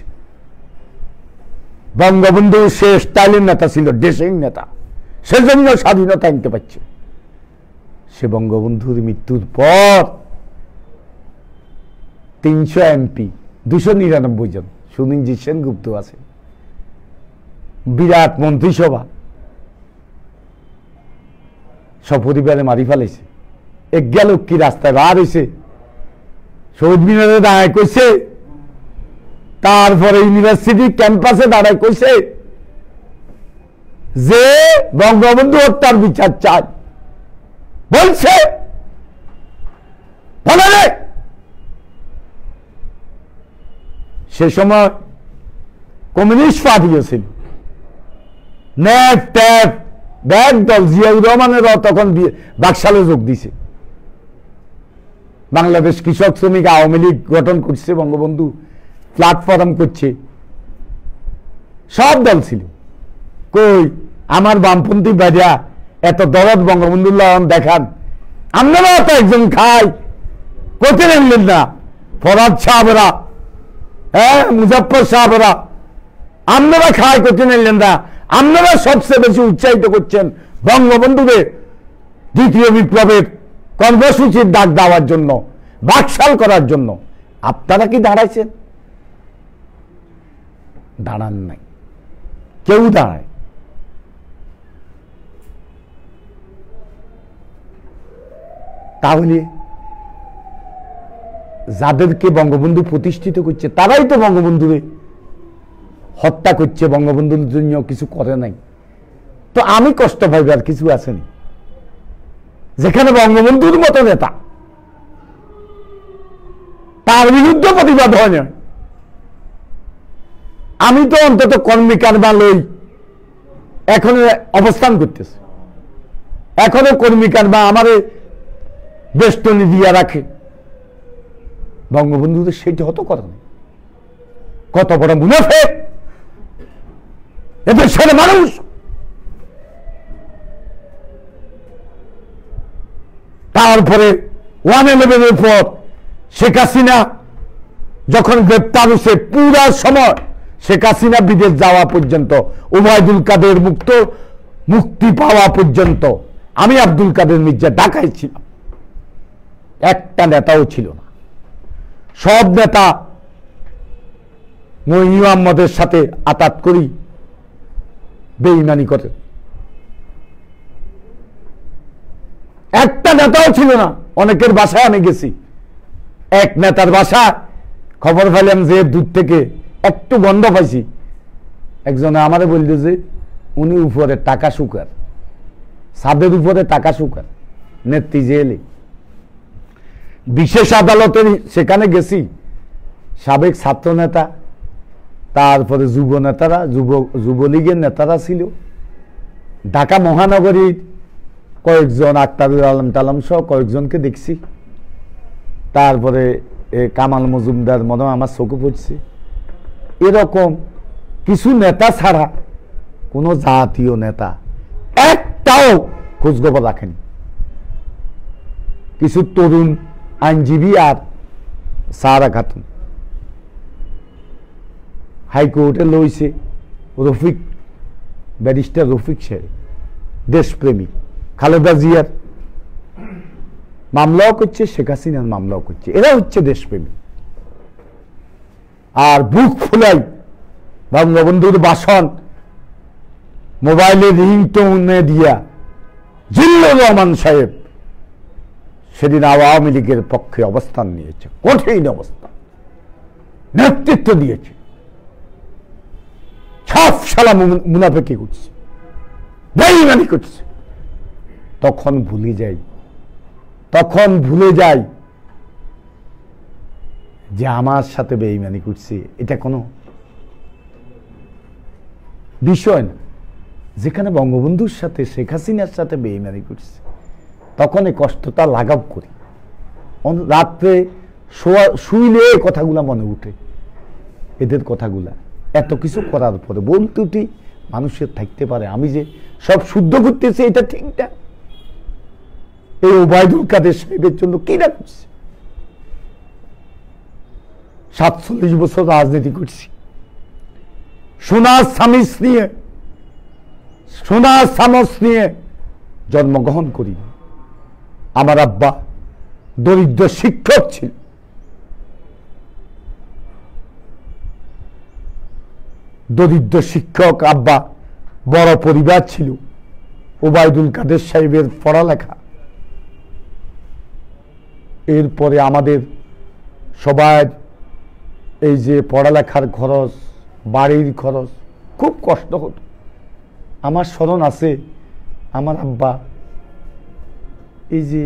বঙ্গবন্ধু সে স্টাইলিন নেতা ছিল, দেশিং নেতা, সেজন্য স্বাধীনতা আনতে পারছে। সে বঙ্গবন্ধুর মৃত্যুর পর 300 এমপি, 299 জন, সুনীলজিৎ সেনগুপ্ত আছে, বিরাট মন্ত্রিসভা, সপরিবারে মারি ফেলেছে। এক গেল কি রাস্তায় বার হয়েছে, শহীদ মিনারে দাঁড়ায় কইছে তারপরে ইউনিভার্সিটি ক্যাম্পাসে দাঁড়ায় কইছে যে বঙ্গবন্ধু হত্যার বিচার চাই, বলছে বলে সে সময় কমিউনিস্ট পার্টিও ছিল, ন্যাপ ট্যাপ ব্যাগ দল, জিয়াউর রহমানেরও তখন বাকশালে যোগ দিছে। বাংলাদেশ কৃষক শ্রমিক আওয়ামী লীগ গঠন করছে, বঙ্গবন্ধু প্ল্যাটফর্ম করছে, সব দল ছিল। কই আমার বামপন্থী বাজা এত দরদ বঙ্গবন্ধুল্লাহ দেখান, আপনারা তো একজন খাই করতে নেনলেন না, ফরাদ সাহেবরা, হ্যাঁ মুজাফর সাহেবরা, আপনারা খাই করতে নেনলেন না। আপনারা সবচেয়ে বেশি উৎসাহিত করছেন বঙ্গবন্ধুদের দ্বিতীয় বিপ্লবের কর্মসূচির ডাক দেওয়ার জন্য, বাকশাল করার জন্য। আপনারা কি দাঁড়াইছেন? দাঁড়ান নাই, কেউ দাঁড়ায়। তাহলে যাদেরকে বঙ্গবন্ধু প্রতিষ্ঠিত করছে তারাই তো বঙ্গবন্ধুরে হত্যা করছে, বঙ্গবন্ধুর জন্য কিছু করে নাই। তো আমি কষ্ট পাইবার কিছু আসেনি, যেখানে বঙ্গবন্ধুর মতো নেতা তার বিরুদ্ধে প্রতিবাদ হয় না। আমি তো অন্তত কর্মী কারবার লই এখনো অবস্থান করতেছে, এখনো কর্মী কারবার আমার বেষ্টনী দিয়া রাখে। বঙ্গবন্ধুদের সেটা হতো কথা নেই। কত বড় মুনাফেক এদের ছেলে মানুষ। তারপরে 111-এর পর শেখ হাসিনা যখন গ্রেপ্তার হয়েছে, পুরা সময় শেখ হাসিনা বিদেশ যাওয়া পর্যন্ত, ওবায়দুল কাদের মুক্তি পাওয়া পর্যন্ত আমি আব্দুল কাদের মির্জা ঢাকায় ছিলাম, একটা নেতাও ছিল না। সব নেতা মঈন আহমদের সাথে আতাত করি বেঈমানি করে, একটা নেতাও ছিল না। অনেকের বাসায় আমি গেছি, এক নেতার বাসা খবর পেলাম যে দূর থেকে একটু গন্ধ পাইছি, একজনে আমারে বলল যে উনি উপরে টাকা শুকার, ছাদের উপরে টাকা শুকার, নেত্রী জেলে। বিশেষ আদালতের সেখানে গেছি, সাবেক ছাত্র নেতা, তারপরে যুব নেতারা, যুবলীগের নেতারা ছিল, ঢাকা মহানগরীর কয়েকজন, আক্তারুল আলম টালাম সহ কয়েকজনকে দেখছি। তারপরে কামাল মজুমদার মনে আমার চোখে পড়ছে। এরকম কিছু নেতা ছাড়া কোনো জাতীয় নেতা একটাও খোঁজখবর রাখেনি। কিছু তরুণ আইনজীবী আর সারা খাতুন হাইকোর্টে লইছে, রফিক, ব্যারিস্টার রফিক সাহেব, দেশপ্রেমী, খালেদা জিয়ার মামলাও করছে, শেখ হাসিনার মামলাও করছে। এরা হচ্ছে দেশপ্রেমী। আর বুক ফুলাই বঙ্গবন্ধুর ভাষণ মোবাইলে রিংটোনে দিয়া জিল্লুর রহমান সাহেব সেদিন আওয়ামী লীগের পক্ষে অবস্থান নিয়েছে, কঠিন অবস্থান, নেতৃত্ব দিয়েছে। সব শালা মুনাফিকি করছে, বেঈমানি করছে। তখন ভুলে যাই যে আমার সাথে বেঈমানি করছে, এটা কোনো বিষয় না। যেখানে বঙ্গবন্ধুর সাথে শেখ হাসিনার সাথে বেঈমানি করছে, তখন এই কষ্টটা লাঘব করি। রাত্রে শুইলে কথাগুলা মনে উঠে, এদের কথাগুলা। এত কিছু করার পরে বলতে উঠি মানুষের থাকতে পারে আমি যে সব শুদ্ধ করতেছি, এটা ঠিক না। এই ওবায়দুল কাদের সাহেবের জন্য কি না করছে? 47 বছর রাজনীতি করছি, সোনার চামচ নিয়ে জন্মগ্রহণ করি। আমার আব্বা দরিদ্র শিক্ষক ছিল, দরিদ্র শিক্ষক আব্বা, বড় পরিবার ছিল। ওবায়দুল কাদের সাহেবের পড়ালেখা, এরপরে আমাদের সবার এই যে পড়ালেখার খরচ, বাড়ির খরচ, খুব কষ্ট হতো। আমার স্মরণ আছে, আমার আব্বা এই যে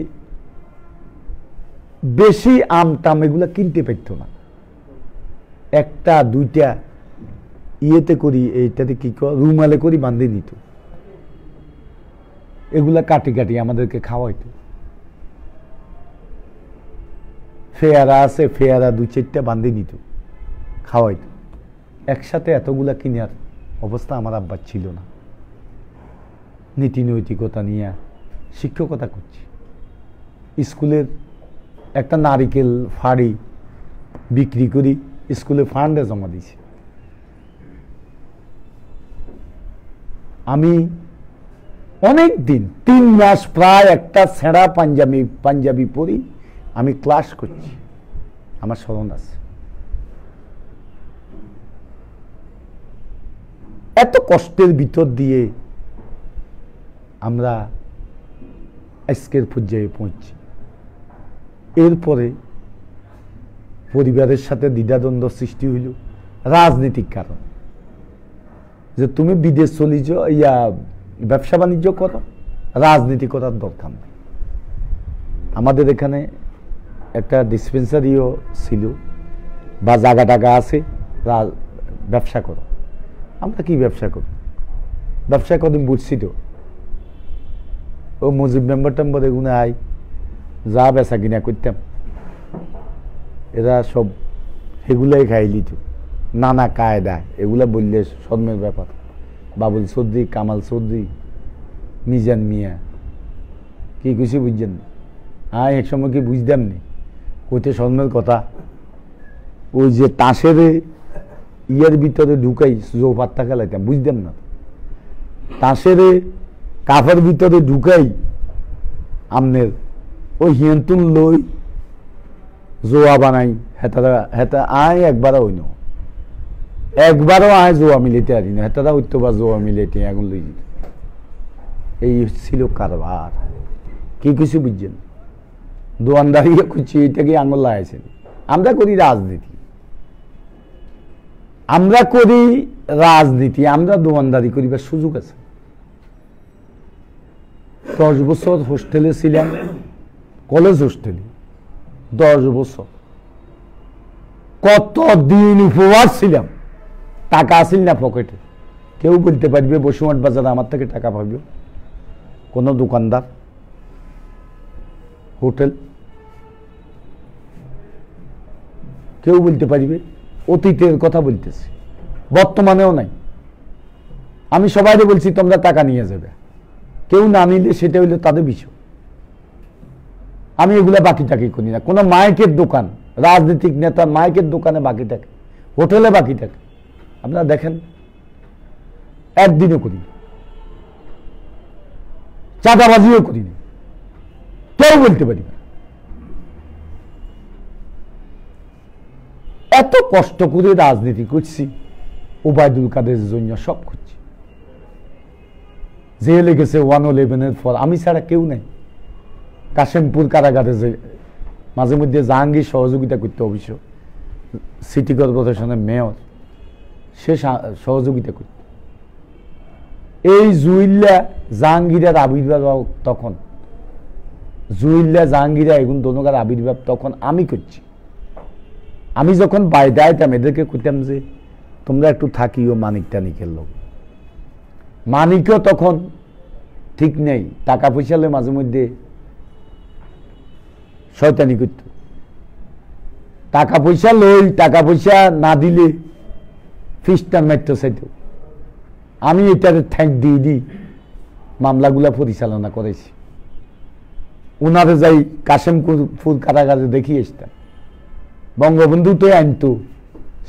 বেশি আম টাম এগুলা কিনতে পারত না, একটা দুইটা ইয়েতে করি, এইটাতে কি রুমালে করি বান্ধে নিত, এগুলা কাটি কাটি আমাদেরকে খাওয়াইতো। ফেয়ারা আছে, ফেয়ারা দুই চারটা বান্ধে নিত, খাওয়াইতো। একসাথে এতগুলা কিনার অবস্থা আমার আব্বার ছিল না। নীতি নৈতিকতা নিয়ে শিক্ষকতা করছি। স্কুলের একটা নারিকেল ফাড়ি বিক্রি করি, স্কুলে ফান্ডে জমা দিছি। আমি অনেক দিন 3 মাস প্রায় একটা ছেঁড়া পাঞ্জাবি পরি আমি ক্লাস করছি, আমার স্মরণ আছে। এত কষ্টের ভিতর দিয়ে আমরা আজকের পর্যায়ে পৌঁছছি। এরপরে পরিবারের সাথে দ্বিধাদ্বন্দ্ব সৃষ্টি হইল রাজনৈতিক কারণ, যে তুমি বিদেশ চলি ইয়া ব্যবসা বাণিজ্য করো, রাজনীতি করার দরকার নেই। আমাদের এখানে একটা ডিসপেন্সারিও ছিল বা জায়গা টাগা আছে, ব্যবসা করো। আমরা কি ব্যবসা করব? ব্যবসা কদিন বুঝছি তো, ও মুজিব মেম্বার টেম্বার এগুলো আই যা বেচা কিনা করতাম, এরা সব এগুলাই খাইলি তো, নানা কায়দা। এগুলা বললে শর্মের ব্যাপার। বাবুল চৌধুরী, কামাল চৌধুরী, মিজান মিয়া কি খুশি বুঝছেন না? হ্যাঁ, এক সময় কি বুঝতাম নি কইতে শর্মের কথা। ওই যে তাসের ইয়ের ভিতরে ঢুকাই জোপাত্তা খেলাইতাম, বুঝতাম না। তাসের কাফের ভিতরে ঢুকাই আমনের ওই হিয়ন্তুন লই জোয়া বানাই, হেতা আয় একবারও হইন, একবারও আয় জোয়া মিলাইতে পারি না, হেতারা হইতো বা জোয়া মিলাইতে আগুন লই যেত। এই ছিল কারবার। কি কিছু বুঝছেন? দোয়ানদারি করছি, এটাকে আঙুল লাগাইছেন। আমরা করি রাজনীতি, আমরা করি রাজনীতি, আমরা দোয়ানদারি করিবার সুযোগ আছে। 10 বছর হোস্টেলে ছিলাম, কলেজ হোস্টেলে 10 বছর। কতদিন উপবাস ছিলাম, টাকা আসিল না পকেটে। কেউ বলতে পারবে বসুমাট বাজারে আমার থেকে টাকা পাবে? কোন দোকানদার, হোটেল, কেউ বলতে পারবে? অতীতের কথা বলতেছি, বর্তমানেও নাই। আমি সবাইকে বলছি তোমরা টাকা নিয়ে যাবে, কেউ না নিলে সেটা হইলে তাদের বিষয়। আমি এগুলা বাকি টাকি করি না। কোনো মাইকের দোকান, রাজনৈতিক নেতার মাইকের দোকানে বাকি থাকে, হোটেলে বাকি থাকে, আপনারা দেখেন। একদিনও করি, চাঁদাবাজিও করি না, কেউ বলতে পারি না। এত কষ্ট করে রাজনীতি করছি, ওবায়দুল কাদেরের জন্য সব করছি। জেলে গেছে 111-এর পর, আমি ছাড়া কেউ নেই। কাশেমপুর কারাগারে যে মাঝে মধ্যে জাহাঙ্গীর সহযোগিতা করতে, অবশ্য সিটি কর্পোরেশনের মেয়র, সে সহযোগিতা করত। এই জুইল্লা জাহাঙ্গীরের আবির্ভাব তখন, জুইল্লা জাহাঙ্গীরা এগুন দোনোকার আবির্ভাব তখন আমি করছি। আমি যখন বাইরে আইতাম এদেরকে করতাম যে তোমরা একটু থাকিও মানিক টানিকের লোক। মানিকও তখন ঠিক নেই, টাকা পয়সা লে মাঝে মধ্যে শয়তানি করত। টাকা পয়সা লই, টাকা পয়সা না দিলে ফিস্টার মারত চাইত। আমি এটার থ্যাঙ্ক দিয়ে দিই মামলাগুলা পরিচালনা করেছি। ওনারে যাই কাশেমপুর কারাগারে দেখিয়ে আসতাম, বঙ্গবন্ধু তো আনতো,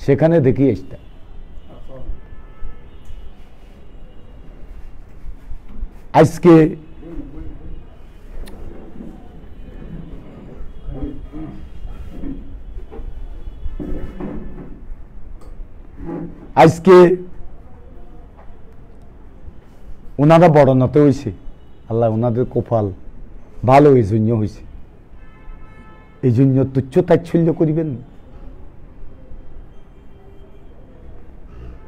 সেখানে দেখিয়ে আসতাম। আজকে ওনারা বড়নাতে হয়েছে, আল্লাহ ওনাদের কপাল ভালো, এই জন্য হয়েছে। এই জন্য তুচ্ছ তাচ্ছল্য করিবেন।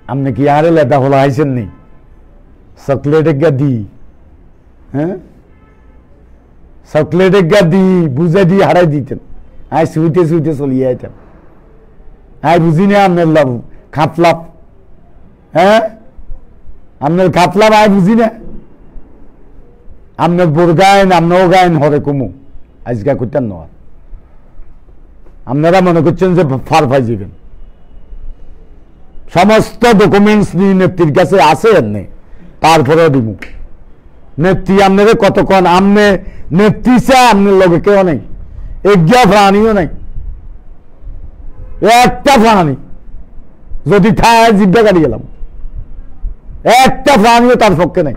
আপনি কি আরে লেদা হলো আইসেন নি চকলেট গা দি হ্যাঁ চকলেট গা দি বুঝে দিয়ে হারাই দিতেন আই শুইতে শুইতে চলিয়ে আইতেন আই বুঝি না আপনার লাভ খাপলাপ হ্যাঁ আপনার খাপলাপ আই বুঝি না আপনার বোর গায়েন আপনারও গায়েন হরে কমু আজকা করতেন না আপনারা মনে করছেন যে ফার ফাই যাবেন সমস্ত ডকুমেন্টস নিয়ে নেত্রীর কাছে আছে নেই তারপরেও দিব নেত্রী আপনারা কতক্ষণ আমনে নেত্রী চা আপনার লগে কেউ নেই এগিয়া প্রাণীও নেই একটা প্রাণী যদি থায় জিব্বা গাড়ি গেলাম একটা প্রাণীও তার পক্ষে নেই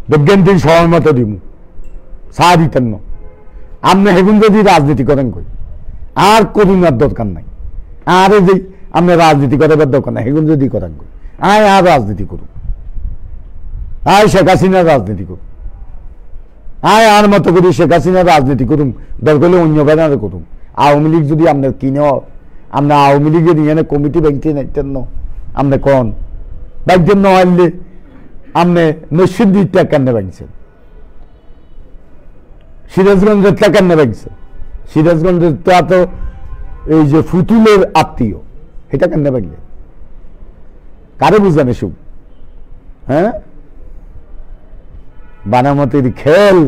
বিজ্ঞান দিন সময় মতো দিব চা দিতেন না আপনি হেগুন যদি রাজনীতি করেন কই আর করুণার দরকার নাই আর যে আপনি রাজনীতি করার দরকার নাই হেগুন যদি করেন কই আয় আর রাজনীতি করুন আয় শেখ হাসিনার রাজনীতি করুন আয় আর মতো করি শেখ হাসিনার রাজনীতি করুন দরকার হলে অন্য ব্যানারে করুন আওয়ামী লীগ যদি আপনার কিনেও আপনার আওয়ামী লীগের নিয়ে কমিটি ব্যাংকে নাইতেন না আপনি কন ব্যাংকের নহলে আপনি নসিদ্দিরটা কেন ব্যাংছেন সিরাজগঞ্জের টা কেন ব্যাংছেন সিরাজগঞ্জের তা তো এই যে ফুতুলের আত্মীয় এটা কেন ব্যাংলে কারে বুঝানে সুখ হ্যাঁ বানামতির খেল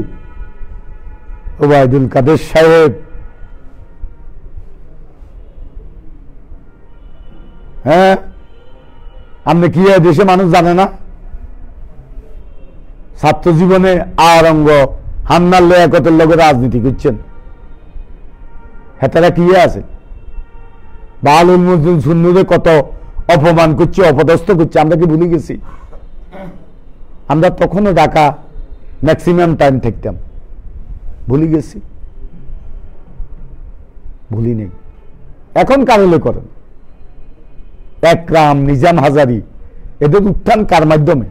ওবায়দুল কাদের সাহেব হ্যাঁ আপনি কি দেশে মানুষ জানে না ছাত্র জীবনে আওরঙ্গ হান্নার লেয়াকতের লগে রাজনীতি করছেন হেতারা কি আছে বালুল মজদুল সুন্নুরে কত অপমান করছে অপদস্থ করছে আমরা কি ভুলে গেছি আমরা তখনও ঢাকা ম্যাক্সিমাম টাইম থাকতাম ভুলে গেছি ভুলি নেই এখন কারলে করেন একরাম নিজাম হাজারি এদের উত্থান কার মাধ্যমে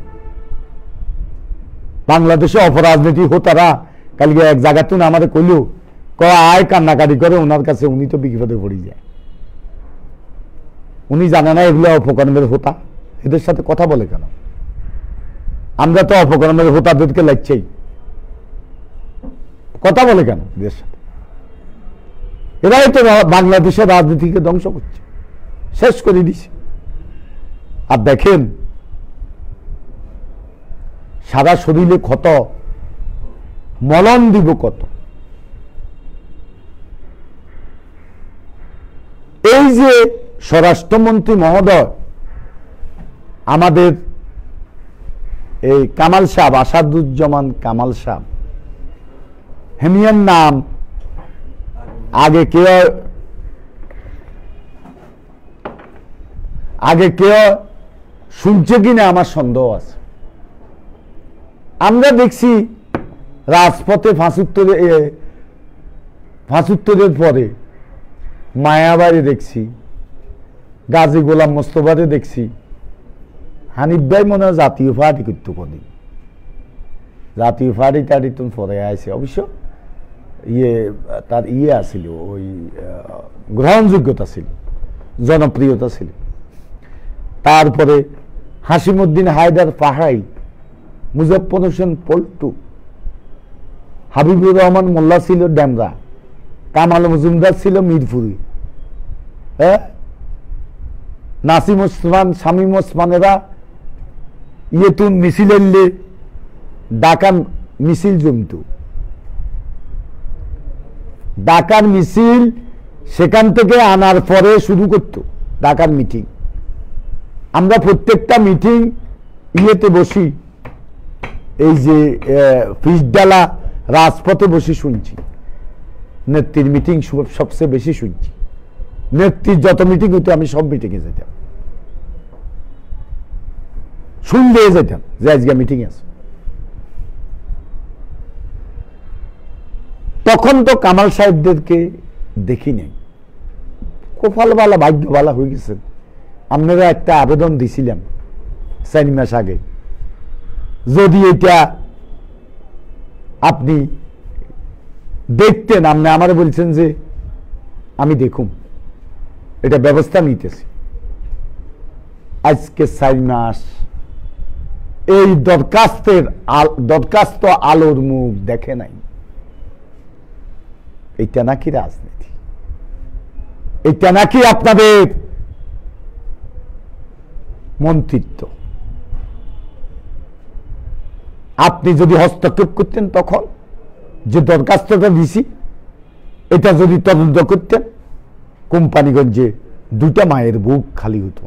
বাংলাদেশে অপরাজনীতি হোতারা কালকে এক জায়গাতে আমাদের কইলেও আয় কান্নাকাটি করে ওনার কাছে উনি তো বিপদে পড়ে যায় উনি জানে না এগুলো অপকর্মের হোতা এদের সাথে কথা বলে কেন আমরা তো অপকর্মের হোতাদেরকে লাগছেই কথা বলে কেন এদের সাথে এরাই তো বাংলাদেশের রাজনীতিকে ধ্বংস করছে শেষ করে দিছে আর দেখেন সারা শরীরে ক্ষত মলম দিব কত এই যে স্বরাষ্ট্রমন্ত্রী মহোদয় আমাদের এই কামাল সাহেব আসাদুজ্জামান কামাল সাহেব হেমিয়ার নাম আগে কেউ শুনছে কিনা আমার সন্দেহ আছে আমরা দেখছি রাজপথে ৭৫ পরে মায়াবাড়ি দেখছি গাজী গোলাম মোস্তফারে দেখছি হানিফ ভাই মনে হয় জাতীয় পার্টি করতে কদিন জাতীয় পার্টি টাড়ি তুমি পরে আছে অবশ্য তার আছিল ওই গ্রহণযোগ্যতা ছিল জনপ্রিয়তা ছিল তারপরে হাসিমুদ্দিন হায়দার পাহাড়ি মুজফ্ফর হোসেন পল্টু হাবিবুর রহমান মোল্লা ছিল ড্যামরা কামাল মজুমদার ছিল মিরপুরি হ্যাঁ নাসিম ওসমান শামীম ওসমানেরা ইয়েতুন মিছিল এলে ঢাকা মিছিল জমতো ঢাকার মিছিল সেখান থেকে আনার পরে শুরু করতো ঢাকার মিটিং আমরা প্রত্যেকটা মিটিং ইয়েতে বসি এই যে ফিসডালা রাজপথে বসে শুনছি নেত্রীর মিটিং সবচেয়ে বেশি শুনছি নেত্রীর যত মিটিং হতো আমি সব মিটিংয়ে যেতাম শুনতে যেতাম যে আজকে মিটিং আছে তখন তো কামাল সাহেবদেরকে দেখি নাই কপালবালা ভাগ্যবালা হয়ে গেছেন আপনারা একটা আবেদন দিছিলাম 4 মাস আগে যদি এটা আপনি দেখতেন, আপনি আমারে বলছেন যে আমি দেখুন, এটা ব্যবস্থা নিতেছি। আজকে 4 মাস এই দরখাস্ত আলোর মুখ দেখে নাই। এটা নাকি রাজনীতি? এটা নাকি আপনাদের মন্ত্রিত্ব? আপনি যদি হস্তক্ষেপ করতেন তখন, যে দরখাস্তটা দিছি এটা যদি তদন্ত করতেন, কোম্পানিগঞ্জে 2টা মায়ের বুক খালি হতো,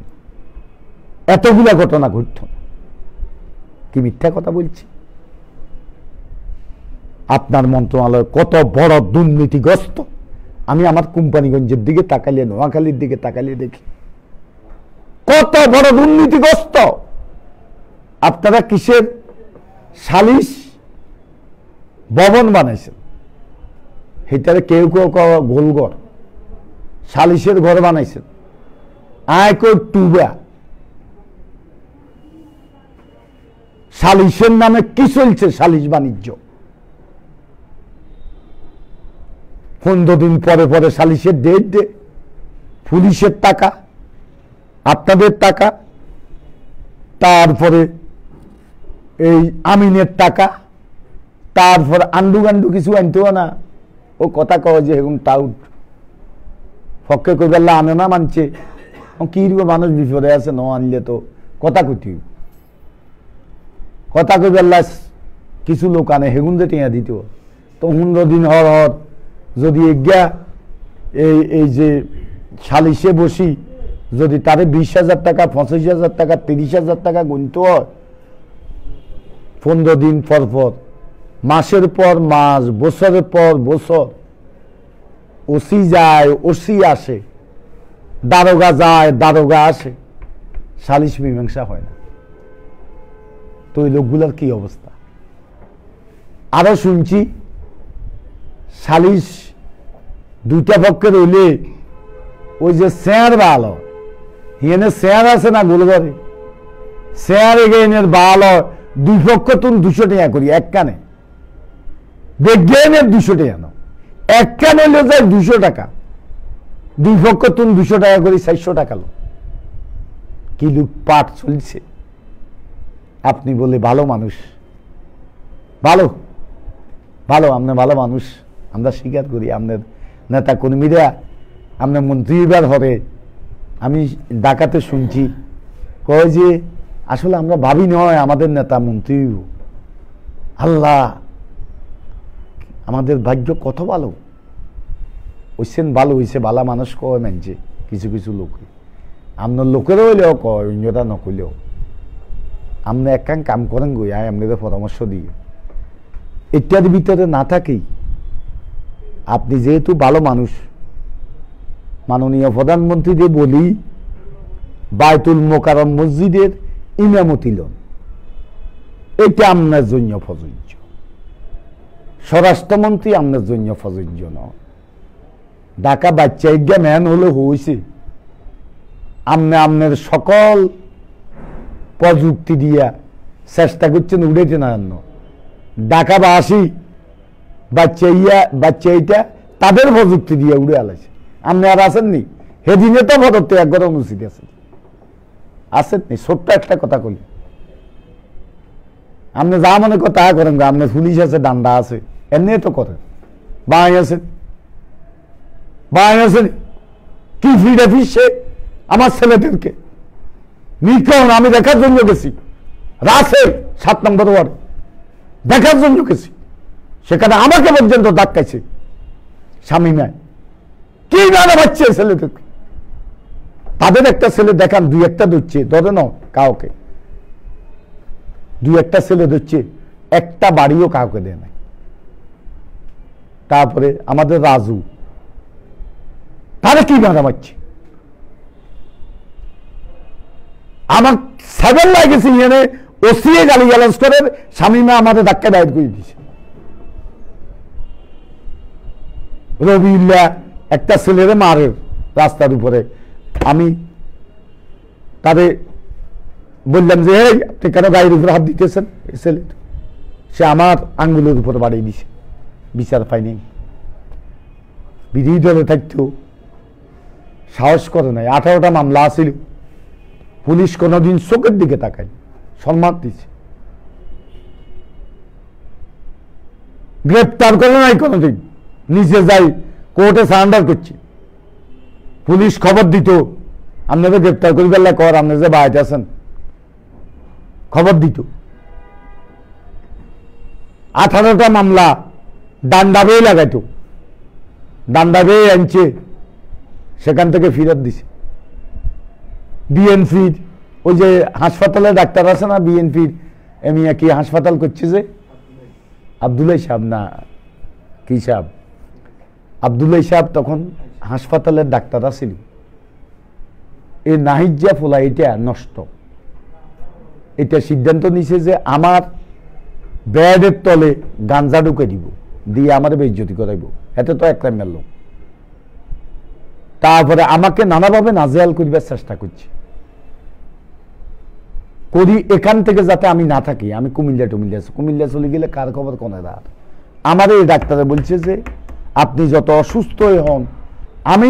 এতগুলা ঘটনা ঘটত না। কি মিথ্যা কথা বলছি? আপনার মন্ত্রণালয় কত বড় দুর্নীতিগ্রস্ত, আমি আমার কোম্পানিগঞ্জের দিকে তাকালে, নোয়াখালীর দিকে তাকালে দেখি কত বড় দুর্নীতিগ্রস্ত। আপনারা কিসের সালিশ ভবন বানাইছেন? সেটারে কেউ কেউ গোলঘর সালিশের ঘর বানাইছেন। আয়কর টুবা সালিশের নামে কি চলছে? সালিশ বাণিজ্য। 15 দিন পরে পরে সালিশের ডেট দে, পুলিশের টাকা, আপনাদের টাকা, তারপরে এই আমিনের টাকা, তারপর আন্ডু গান্ডু কিছু আনতেও না। ও কথা কয় যে এখন টাউট ফক্কে কই বেলা আনে না মানছে, কি মানুষ বিপদে আছে, ন আনলে তো কথা কইতে, কথা কই বেলা কিছু লোক আনে হেগুন যে টেঁয়া দিত। তো 15 দিন হর যদি এগিয়া এই যে সালিশে বসি, যদি তারে 20,000 টাকা, 25,000 টাকা, 30,000 টাকা গুনতে হয় 15 দিন পর পর, মাসের পর মাস, বছরের পর বছর, ওসি যায় ওসি আসে, দারোগা যায় দারোগা আসে, সালিশ মীমাংসা হয় না। তো ওই লোকগুলার কি অবস্থা? আরো শুনছি সালিশ 2টা পক্ষের হইলে ওই যে শেয়ার ভালো, এখানে শেয়ার আছে না গোলঘরে, শেয়ার এগেনের ভালো, 2 পক্ষ তুমি 200 টাকা করি এক কানে, দেখবেন 200 টাকা নাও, এক কানে হলে যায় 200 টাকা, 2 পক্ষ তুমি 200 টাকা করি 400 টাকা লো। কি লুটপাট চলছে। আপনি বলে ভালো মানুষ, ভালো ভালো, আপনি ভালো মানুষ, আমরা স্বীকার করি। আপনার নেতা কর্মীরা আপনার মন্ত্রী এবার হবে, আমি ডাকাতে শুনছি কয় যে আসলে আমরা ভাবি নয় আমাদের নেতা মন্ত্রী। আল্লাহ, আমাদের ভাগ্য কত ভালো হইছেন, ভালো হইছে, ভালা মানুষ কয় মানছে কিছু কিছু লোক। আপনার লোকেরও হইলেও কয়, অন্যটা নকইলেও। আপনি একখান কাম করেন গই, আপনাদের পরামর্শ দিয়ে ইত্যাদি ভিতরে না থাকেই, আপনি যেহেতু ভালো মানুষ, মাননীয় প্রধানমন্ত্রীদের বলি বায়তুল মোকাররম মসজিদের ইমামতি লন, এটা আপনার জন্য প্রযোজ্য। স্বরাষ্ট্রমন্ত্রী আপনার জন্য প্রযোজ্য নয়। ঢাকা বাচ্চা ইজ্ঞা ম্যান হলে হয়েছে, আপনি আপনার সকল প্রযুক্তি দিয়া চেষ্টা করছেন উড়েতে না। ঢাকাবাসী বাচ্চা এইটা তাদের প্রযুক্তি দিয়ে উড়ে আলাইছে। আপনি আর আসেননি? সেদিনে তো ভদত্ব একবার অনুষ্ঠিত আসেননি। ছোট্ট একটা কথা কলি, আপনি যা মনে কথা করেন, আপনার পুলিশ আছে, ডান্ডা আছে, এমনি তো করেন। বাই আছেন, বাই আছেন কি ফিডে ফিসে আমার ছেলেদেরকে নিকন আমি দেখার জন্য গেছি, রাসে 7 নম্বর ওয়ার্ড দেখার জন্য গেছি, সেখানে আমাকে পর্যন্ত ধাক্কাইছে শামিমায়। কি নানা বাচ্চা ছেলেদেরকে, তাদের একটা ছেলে দেখান 2-1টা ধরছে, ধরে নাও কাউকে 2-1টা ছেলে ধরছে, একটা বাড়িও কাউকে দেয় নাই। তারপরে আমাদের রাজু, তারা কি নানা বাচ্চা, আমার 7 লাগেছে, এনে ওসিয়ে গালি গালাজ করে শামিমা আমাদের ধাক্কা দায়ের করে দিয়েছে। রবিউল্লাহ একটা ছেলেরে মারের রাস্তার উপরে, আমি তাদের বললাম যে আপনি কেন গায়ের উপরে হাত দিতেছেন, ছেলে সে আমার আঙ্গুলের উপরে বাড়িয়ে দিছে, বিচার পাইনি। বিরোধী দলে থাকতো সাহস করে নাই। 18টা মামলা আছিল, পুলিশ কোনোদিন চোখের দিকে তাকায়, সম্মান দিচ্ছে, গ্রেপ্তার করে নাই কোনোদিন। নিজে যাই কোর্টে সারেন্ডার করছে, পুলিশ খবর দিত আপনাদের গ্রেপ্তার করি বেলা কর, আপনি যে বাইরে আছেন, খবর দিত। 18টা মামলা ডান্ডা বেয়ে লাগাইত, ডান্ডা বেয়ে আনছে, সেখান থেকে ফিরত দিছে। বিএনপির ওই যে হাসপাতালে ডাক্তার আছে না, বিএনপির এমিয়া কি হাসপাতাল করছে যে আব্দুল্লাহ সাহেব না কি সাহেব, আব্দুল্লাহ সাহেব তখন হাসপাতালের ডাক্তার আছিল। এই নাহিজা ফোলা এটা নষ্ট, এটা সিদ্ধান্ত নিছে যে আমার বেডের তলে গাঞ্জা ঢুকে দিব, দিয়ে আমার বেইজ্জতি করাইব, এতে তো একটা মেল। তারপরে আমাকে নানাভাবে নাজেহাল করিবার চেষ্টা করছে, করি এখান থেকে যাতে আমি না থাকি। আমি কুমিল্লা চলে গেলে কার খবর কোনে রাত। আমার এই ডাক্তারে বলছে যে আপনি যত অসুস্থ হন, আমি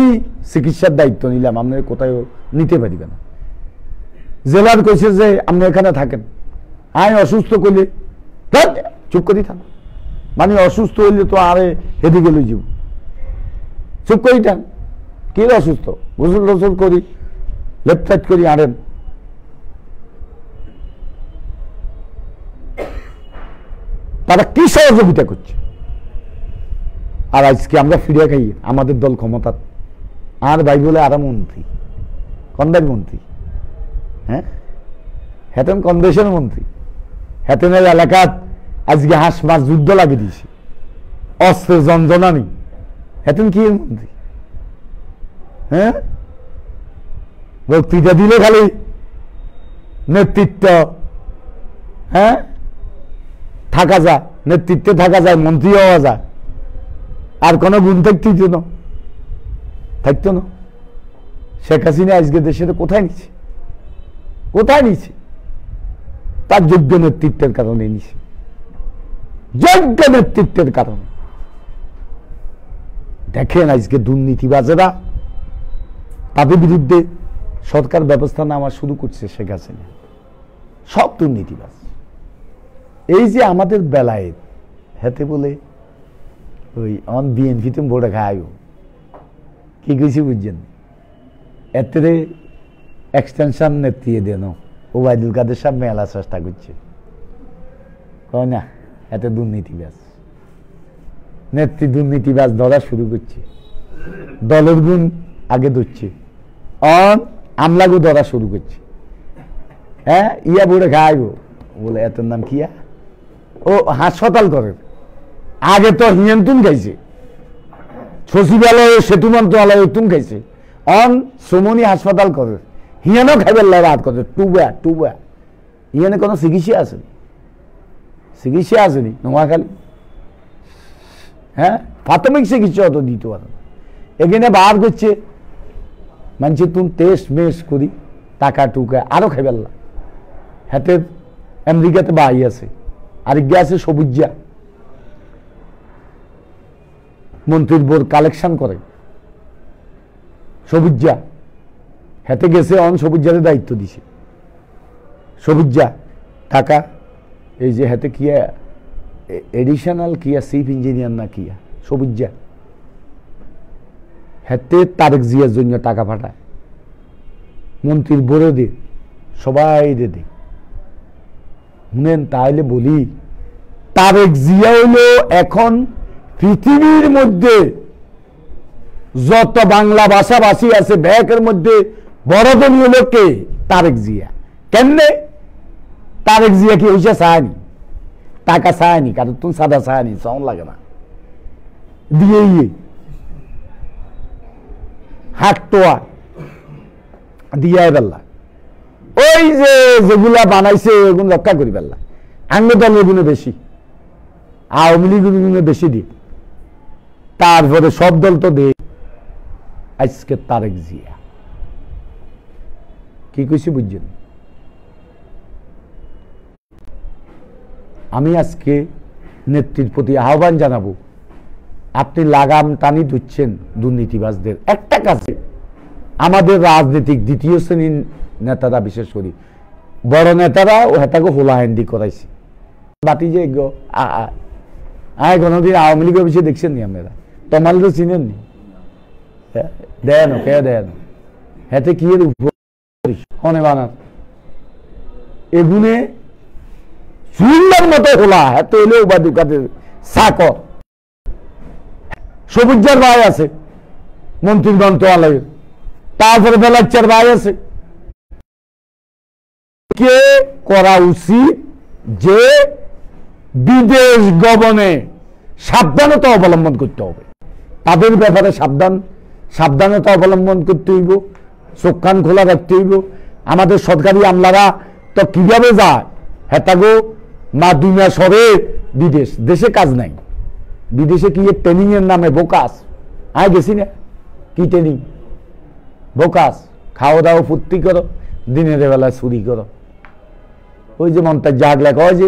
চিকিৎসার দায়িত্ব নিলাম, আপনার কোথায় নিতে পারিবে না। জেলার কইছে যে আপনি এখানে থাকেন, আমি অসুস্থ করলে চুপ করি থাক, মানে অসুস্থ হইলে তো আরে হেঁটে গেলে যাব, চুপ করি থাক। কি অসুস্থ, গোসল টোসল করি, লেপটাইট করি, আড়েন। তারা কি সহযোগিতা করছে। আর আজকে আমরা ফিরে খাই, আমাদের দল ক্ষমতা, আর ভাই বলে আর মন্ত্রী, কন্দার মন্ত্রী, হ্যাঁ হেতেন কন্দেশের মন্ত্রী, হেতেনের এলাকাত আজকে হাঁস মাছ যুদ্ধ লাগিয়ে দিয়েছে, অস্ত্রের যন্ত্রণা নেই, হেতেন কি মন্ত্রী? হ্যাঁ, বক্তৃতা দিলে খালি নেতৃত্ব, হ্যাঁ থাকা যায়, নেতৃত্বে থাকা যায়, মন্ত্রী হওয়া যায়, আর কোনো গুণ থাকতো না। শেখ হাসিনা আজকে দেশে কোথায় নিছে, কোথায় নিছে? তার যোগ্য নেতৃত্বের কারণে নিছে, যোগ্য নেতৃত্বের কারণে। দেখেন আজকে দুর্নীতিবাজেরা, তাদের বিরুদ্ধে সরকার ব্যবস্থা নেওয়া শুরু করছে শেখ হাসিনা, সব দুর্নীতিবাজ। এই যে আমাদের বেলায় হেতে বলে ওই অন বিএনপি তুমি ভোটে খাইও, কি কইছি বুঝছেন? এতে এক্সটেনশন নেত্রী দেন ওবায়দুল কাদের সাহেব মেলা চেষ্টা করছে, কয় না এতে দুর্নীতিবাজ, নেত্রী দুর্নীতিবাজ ধরা শুরু করছে, দলের গুণ আগে ধরছে, অন আমলাগো ধরা শুরু করছে। হ্যাঁ ইয়া ভোটে খাইব বলে, এত নাম কিয়া, ও হাসপাতাল করে, আগে তো হিয়ান্তুন খাইছে, সচিবালয় সেতু মন্ত্রণালয় তুম খাইছে, অন সোমনি হাসপাতাল করে, হিয়ানো খাইবার রাত করে, টুবা হিয়ানে কোনো চিকিৎসা আছে, চিকিৎসা আসেনি নোয়াখালী, হ্যাঁ প্রাথমিক চিকিৎসা অত দিতে পারে না। এখানে বার করছে মানছে তুমি টেস্ট মেস করি, টাকা টুকা আরো খাইবার না। হাতে আমেরিকাতে বাই আছে, আরেক আছে সবুজা, মন্ত্রীর বোর্ড কালেকশন করে, সবুজা হাতে গেছে, অন সবুজারে দায়িত্ব দিছে, সবুজা টাকা এই যে হাতে কিয়া এডিশনাল কিয়া চিফ ইঞ্জিনিয়ার না কিয়া সবুজা, হাতে তারেক জিয়ার জন্য টাকা পাঠায়, মন্ত্রীর বোর্ডে দে, সবাই দে। শুনেন তাহলে বলি, তারেক জিয়া হইল এখন পৃথিবীর মধ্যে যত বাংলা ভাষাভাষী আছে ব্যাকের মধ্যে বড় ধনী হলো কে? তারেক জিয়া। কেমনে? তারেক জিয়া কি হইসা চায়নি, টাকা চায়নি, কারণ তুমি সাদা চায়নি, চাউন লাগে না, দিয়ে হাটটোয়া দিয়ে বেল্লা, ওই যে যেগুলা বানাইছে ওগুলো রক্ষা করি বেল্লা, আঙ্গ দলের গুণে বেশি, আওয়ামী লীগের গুণে বেশি দিই, তারপরে সব দল তো দে। আজকে তারেক জিয়া কি কইছি বুঝছেন? আমি আজকে নেত্রীর প্রতি আহ্বান জানাবো, আপনি লাগাম টানি দিচ্ছেন দুর্নীতিবাজদের। একটা কাজে আমাদের রাজনৈতিক দ্বিতীয় শ্রেণীর নেতারা, বিশেষ করে বড় নেতারা ও হেতাকে হোলাহান্ডি করাইছে। বাতি যে কোনোদিন আওয়ামী লীগের বিষয়ে দেখছেন নি আপনারা? তমাল তো চিনেন নি, দেন কে দেন হেতে কি হনে বানান এগুনে সুন্দর মতো হোলা হেতে এলেও বা দুকাদের চাকর। সবুজার ভাই আছে মন্ত্রী মন্ত্রণালয়ের, তারপরে বেলাচ্চার ভাই আছে। কে করা উচিত যে বিদেশ গমনে সাবধানতা অবলম্বন করতে হবে, তাদের ব্যাপারে সাবধানতা অবলম্বন করতে হইব, চোখ কান খোলা রাখতে হইব। আমাদের সরকারি আমলারা তো কিভাবে যায় হেতাগো মা দুনিয়া সরে বিদেশ, দেশে কাজ নাই, বিদেশে কি ট্রেনিং এর নামে বোকাস। আয় গেছি না, কি ট্রেনিং? বোকাস, খাওয়া দাওয়া ফুর্তি করো, দিনের বেলা চুরি করো। ওই যে মন্তার জাগ লেখা হয় যে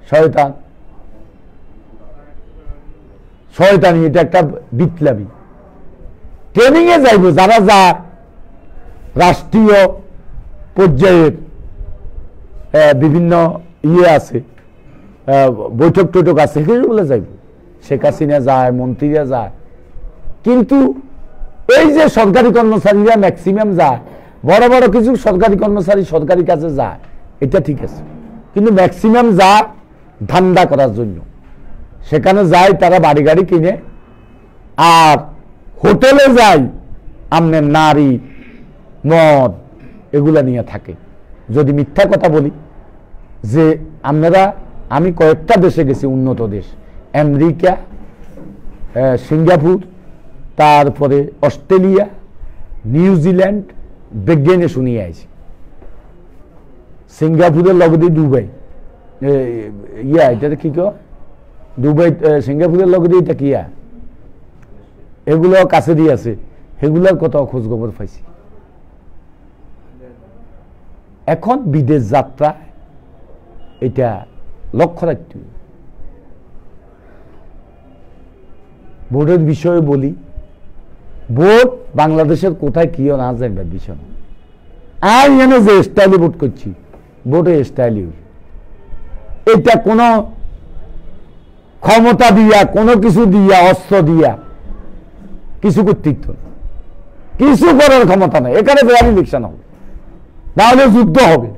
শয়তান শয়তানি, এটা একটা বিপ্লবী। ট্রেনিং এ যাইব যারা যায় রাষ্ট্রীয় পর্যায়ের বিভিন্ন ইয়ে আছে, বৈঠক টৈঠক আছে, সেগুলো যাইব। শেখ হাসিনা যায়, মন্ত্রীরা যায়, কিন্তু এই যে সরকারি কর্মচারীরা ম্যাক্সিমাম যায়, বড় বড় কিছু সরকারি কর্মচারী সরকারি কাজে যায়, এটা ঠিক আছে, কিন্তু ম্যাক্সিমাম যায় ধান্দা করার জন্য। সেখানে যায় তারা বাড়ি গাড়ি কিনে, আর হোটেলে যায় আমনের নারী মদ এগুলা নিয়ে থাকে। যদি মিথ্যা কথা বলি যে আপনারা, আমি কয়েকটা দেশে গেছি, উন্নত দেশ, আমেরিকা, সিঙ্গাপুর, তারপরে অস্ট্রেলিয়া, নিউজিল্যান্ড, বিজ্ঞানে শুনিয়ে আইছি। সিঙ্গাপুরের লগদি দুবাই, এটা কি কয় দুবাই, সিঙ্গাপুরের লগদি এটা কিয়া, এগুলো কাছে দিয়ে আছে, সেগুলোর কত খোঁজ খবর পাইছি। এখন বিদেশ যাত্রা এটা লক্ষ্য রাখতে হবে। ভোটের বিষয়ে বলি, ভোট বাংলাদেশের কোথায় কি না জানবার বিষয় না। আর এখানে যে স্টাইলে ভোট করছি, ভোটে স্টাইলি, এটা কোনো ক্ষমতা দিয়া, কোনো কিছু দিয়া, অস্ত্র দিয়া কিছু কর্তৃত্ব, কিছু করার ক্ষমতা নাই। এখানে ফেয়ার ইলেকশন হবে, নাহলে যুদ্ধ হবে,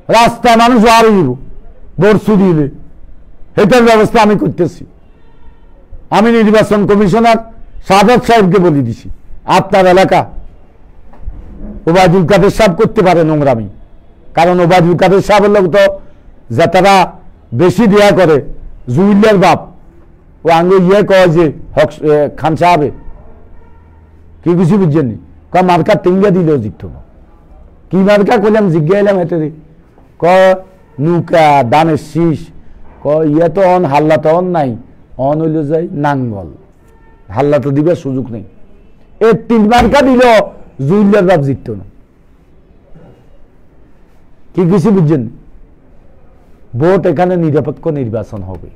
রাস্তায় মানুষ আর বর্ষু দিলে, এটার ব্যবস্থা আমি করতেছি। আমি নির্বাচন কমিশনার সাদত সাহেবকে বলে দিছি, আপনার এলাকা ওবায়দুল কাদের সাহেব করতে পারে নোংরামি, কারণ ওবায়দুল কাদের সাহেবের লোক তো যে তারা বেশি দেয়া করে, জুইলের বাপ ও আঙ্গে ইয়ে কয় যে খান সাহেবে কি কিছু বুঝছেননি, মার্কা টিঙ্গা দিলেও জিতত না। কি মার্কা করলাম জিজ্ঞা এলাম, হেঁটে ক নৌকা দানের শীষ, ক ইয়ে তো অন হাল্লা তো অন নাই, অন হইল যাই নাঙ্গল, হাল্লা তো দিবার সুযোগ নেই। এ 3 মার্কা দিল, জুইলের বাপ জিতত না। কি কিছু বুঝছেন? ভোট এখানে নিরপেক্ষ নির্বাচন হবে।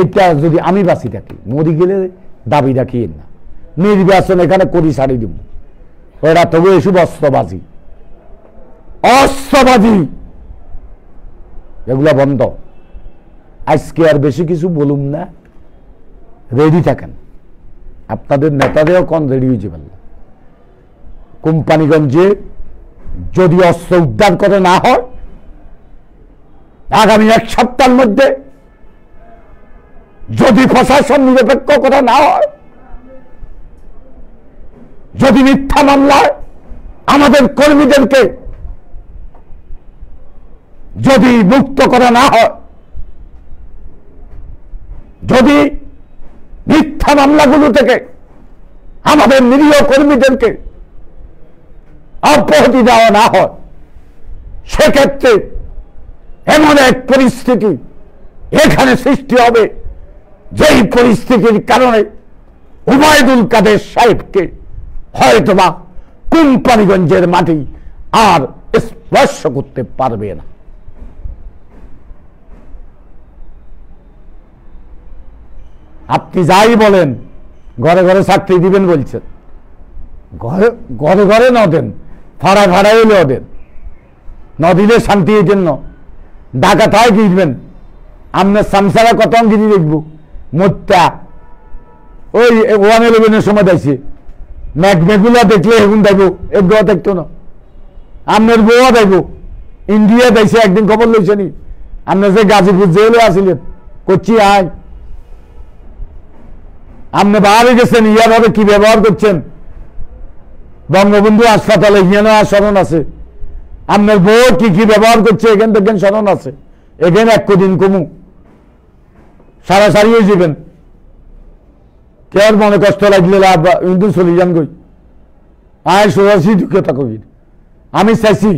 এটা যদি আমি বাঁচি থাকি, মরি গেলে দাবি রাখিয়েন না, নির্বাচন এখানে করি ছাড়ি দিব। ওরা তবু এসব অস্ত্রবাজি, অস্ত্রবাজি এগুলা বন্ধ। আজকে আর বেশি কিছু বলুম না, রেডি থাকেন। আপনাদের নেতাদেরও কোন রেডি হয়েছে পারল। কোম্পানিগঞ্জে যদি অস্ত্র উদ্ধার করে না হয়, আগামী 1 সপ্তাহের মধ্যে যদি প্রশাসন নিরপেক্ষ করা না হয়, যদি মিথ্যা মামলায় আমাদের কর্মীদেরকে যদি মুক্ত করা না হয়, যদি মিথ্যা মামলাগুলো থেকে আমাদের নিরীহ কর্মীদেরকে অব্যাহতি দেওয়া না হয়, সেক্ষেত্রে এমন এক পরিস্থিতি এখানে সৃষ্টি হবে, যেই পরিস্থিতির কারণে ওবায়দুল কাদের সাহেবকে হয়তোবা কোম্পানিগঞ্জের মাটি আর স্পর্শ করতে পারবে না। আপনি যাই বলেন ঘরে ঘরে চাকরি দিবেন বলছেন, ঘরে ঘরে ঘরে ন দেন, ফাড়ায় ফাড়ায় হলেও দেন, ন দিলে শান্তি এই জন্য ডাকাত হয় গিরবেন। আপনার সামসারা কত গিরি দেখব মোটটা ওই 111 সময় দেখছি ম্যাকমেগুলা দেখলে এখন দেখবো একদম দেখতো না। আপনার বউয়া দেখবো ইন্ডিয়া দেখছে একদিন খবর লইছে নি আপনার যে গাজীপুর জেলে আসিলেন করছি আয় আপনি বাইরে গেছেন ইয়াভাবে কি ব্যবহার করছেন। বঙ্গবন্ধু হাসপাতালে হিয়ানো স্মরণ আছে, আপনার বউ কি কি ব্যবহার করছে এখান থেকে স্মরণ আছে। এখানে এক দিন কমু সারাসারি হয়ে যাবেন, কেউ মনে কষ্ট লাগলে কিন্তু চলে যান গই। আয় সোজাসি দুঃখতা কবি আমি চাইছি,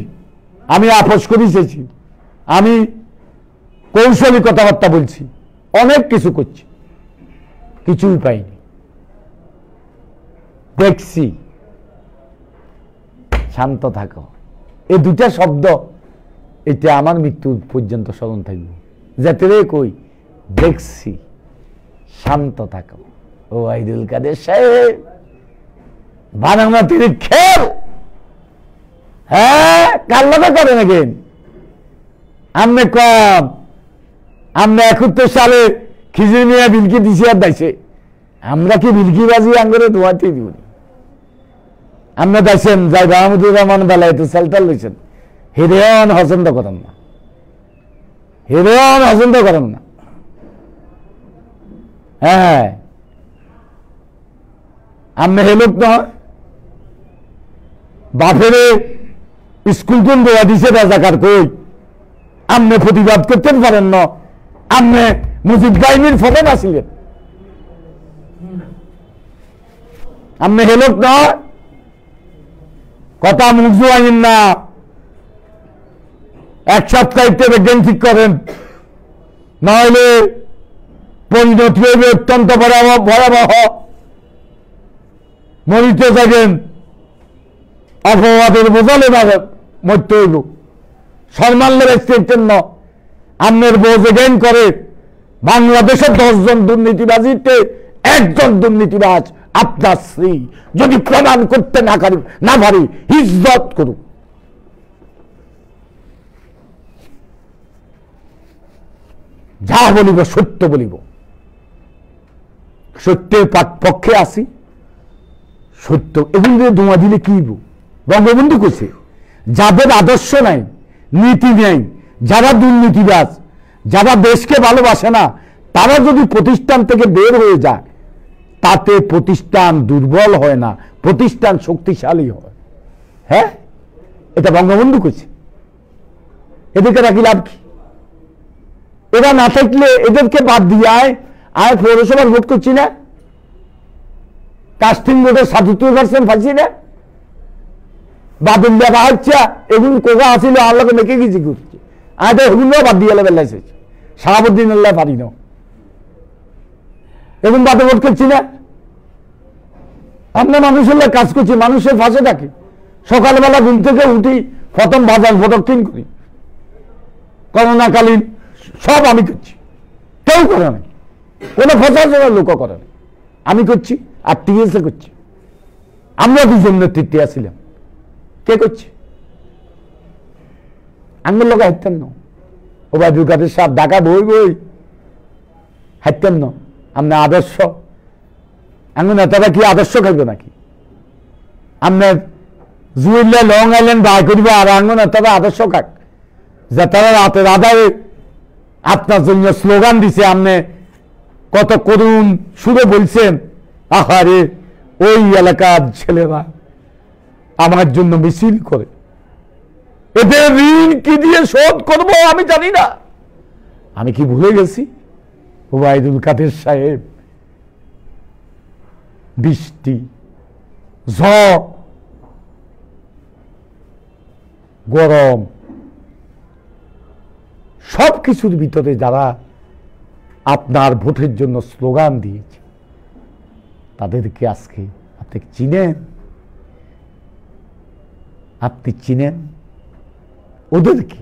আমি আপোষ করি চাইছি, আমি কৌশলী কথাবার্তা বলছি, অনেক কিছু করছি, কিছুই পাইনি। দেখছি শান্ত থাকো, এই দুটা শব্দ এটা আমার মৃত্যু পর্যন্ত স্মরণ থাকবে। যাতে কই দেখছি শান্ত থাকো। ও ওবায়দুল কাদের সাহেব বানামাটির খেল, হ্যাঁ কার লগে করে নাকি আমনে কম আমরা 71 সালে খিজির মিয়া বিলকি দিছি আর দাইছে, আমরা কি বিলকি বাজি আঙ্গরে দোয়াতে দিব। আমরা দাইছেন যাই মাহমুদুর রহমান বেলায় তো সেলটার লইছেন, হিরেন পছন্দ করেন না, হিরেন পছন্দ করেন না। হ্যাঁ আমরা হেলোক নয়, বাপেরে স্কুল কোন দোয়া দিছে রাজাকার কই আপনি প্রতিবাদ করতে পারেন না। আপনি মুজিব বাহিনীর ফটন আসিলেন, আপনি হেলোক নয়, কথা মুখ জোয়াইন না। এক সপ্তাহে বিজ্ঞান ঠিক করেন, নইলে পরিণতি হইবে অত্যন্ত ভয়াবহ। মরিতে যাবেন অপবাদের বোঝালে মরতে হইব। সম্মানের স্টেটেন আপনার বোঝেন করে বাংলাদেশের 10 জন দুর্নীতিবাজিতে একজন দুর্নীতিবাজ আপনার স্ত্রী যদি প্রমাণ করতে না পারি ইজ্জত করুক। যা বলিব সত্য বলিব, সত্যের পক্ষে আসি, সত্য এগুলো দিয়ে ধোঁয়া দিলে কি বঙ্গবন্ধু কইছে যাদের আদর্শ নাই নীতি নেই, যারা দুর্নীতিবাজ, যারা দেশকে ভালোবাসে না, তারা যদি প্রতিষ্ঠান থেকে বের হয়ে যায় তাতে প্রতিষ্ঠান দুর্বল হয় না, প্রতিষ্ঠান শক্তিশালী হয়। হ্যাঁ এটা বঙ্গবন্ধু কইছে, এদেরকে রাখি লাভ কি? এরা না থাকলে এদেরকে বাদ দিয়ে আয় পৌরসভার ভোট করছি না, কাস্টিং ভোটের ৭৭% পাইছি না, বাদুল দেখা হচ্ছে এগুলো কোকা আসিল আল্লাহকে মেকে গেছি করছে আয় তো এগুলো বাদ দিয়ে বেলাইছে সারাবদ্দিন আল্লাহ পারি না, এগুলো বাদে ভোট করছি না। আমরা মানুষের কাজ করছি, মানুষের ফাঁসে থাকি, সকালবেলা ঘুম থেকে উঠি প্রথম বাজার প্রদক্ষিণ করি, করোনাকালীন সব আমি করছি, কেউ করে না, কোনো ফসার লোক করে না, আমি করছি আর টিএসএ করছি। আমরা দুজন নেতৃত্বে আসছিলাম, কে করছে? আঙ্গুল লোক হাঁটতেন না, ওবায়দুল কাদের সাহেব ঢাকা বই বই হাঁটতেন না। আমরা আদর্শ আঙ্গুল নেতারা কি আদর্শ খাইবে নাকি? আপনার জুয়েল্লা লং আইল্যান্ড বাই করিবা আর আঙ্গুল নেতারা আদর্শ খাক, যে তারা রাতের আধারে আপনার জন্য স্লোগান দিছে, আপনি কত করুণ সুরে বলছেন, আহারে ওই এলাকার ছেলেরা আমার জন্য মিছিল করে, এদের ঋণ কি দিয়ে শোধ করবো আমি জানি না। আমি কি ভুলে গেছি ওবায়দুল কাদের সাহেব বৃষ্টি ঝড় গরম সবকিছুর ভিতরে যারা আপনার ভোটের জন্য স্লোগান দিয়েছে তাদেরকে আজকে আপনি চিনেন? আপনি চিনেন ওদেরকে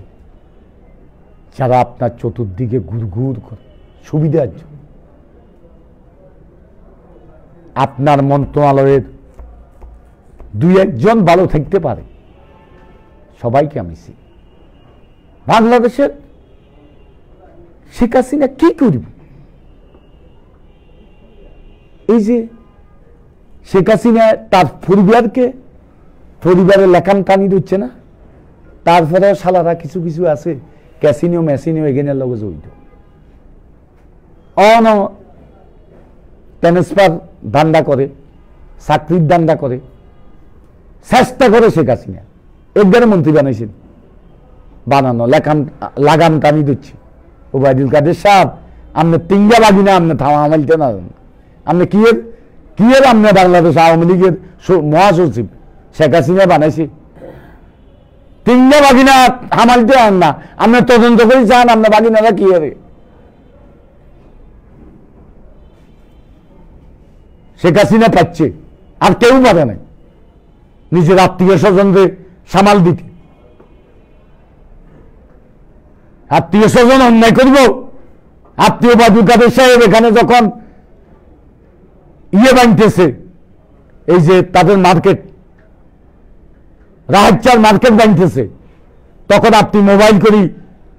যারা আপনার চতুর্দিকে ঘুরঘুর করে সুবিধার জন্য? আপনার মন্ত্রণালয়ের দুই একজন ভালো থাকতে পারে, সবাইকে আমি চিনি। বাংলাদেশের শেখ হাসিনা কি করব? এই যে শেখ হাসিনা তার পরিবারের লেখান টানি দিচ্ছে না, তারপরে শালারা কিছু কিছু আছে ক্যাসিনো মেসিনো এগেনের লগে জড়িত, ট্রান্সফার ধান্দা করে, চাকরির ধান্দা করে, চেষ্টা করে শেখ হাসিনা 11 মন্ত্রী বানাইছেন, বানানো লাগাম টানি দিচ্ছে। ওবায়দুল কাদের সাহেব, আপনি তিঙ্গা বাগি না, আপনি থামা মাইলতে না, আপনি কি এর আপনি বাংলাদেশ আওয়ামী লীগের মহাসচিব শেখ হাসিনা বানাইছে, তিঙ্গা বাগিনা হামালতে আন না, আপনি তদন্ত করে চান আপনার বাগিনারা কি হবে। শেখ হাসিনা পাচ্ছে, আর কেউ পারে নাই নিজের আত্মীয় স্বজনদের সামাল দিতে। আত্মীয় স্বজন অন্যায় করব, আত্মীয় বাবু কাদের সাহেব এখানে যখন বানতেছে, এই যে তাদের মার্কেট, রাহাজার মার্কেট বানতেছে, তখন আপনি মোবাইল করি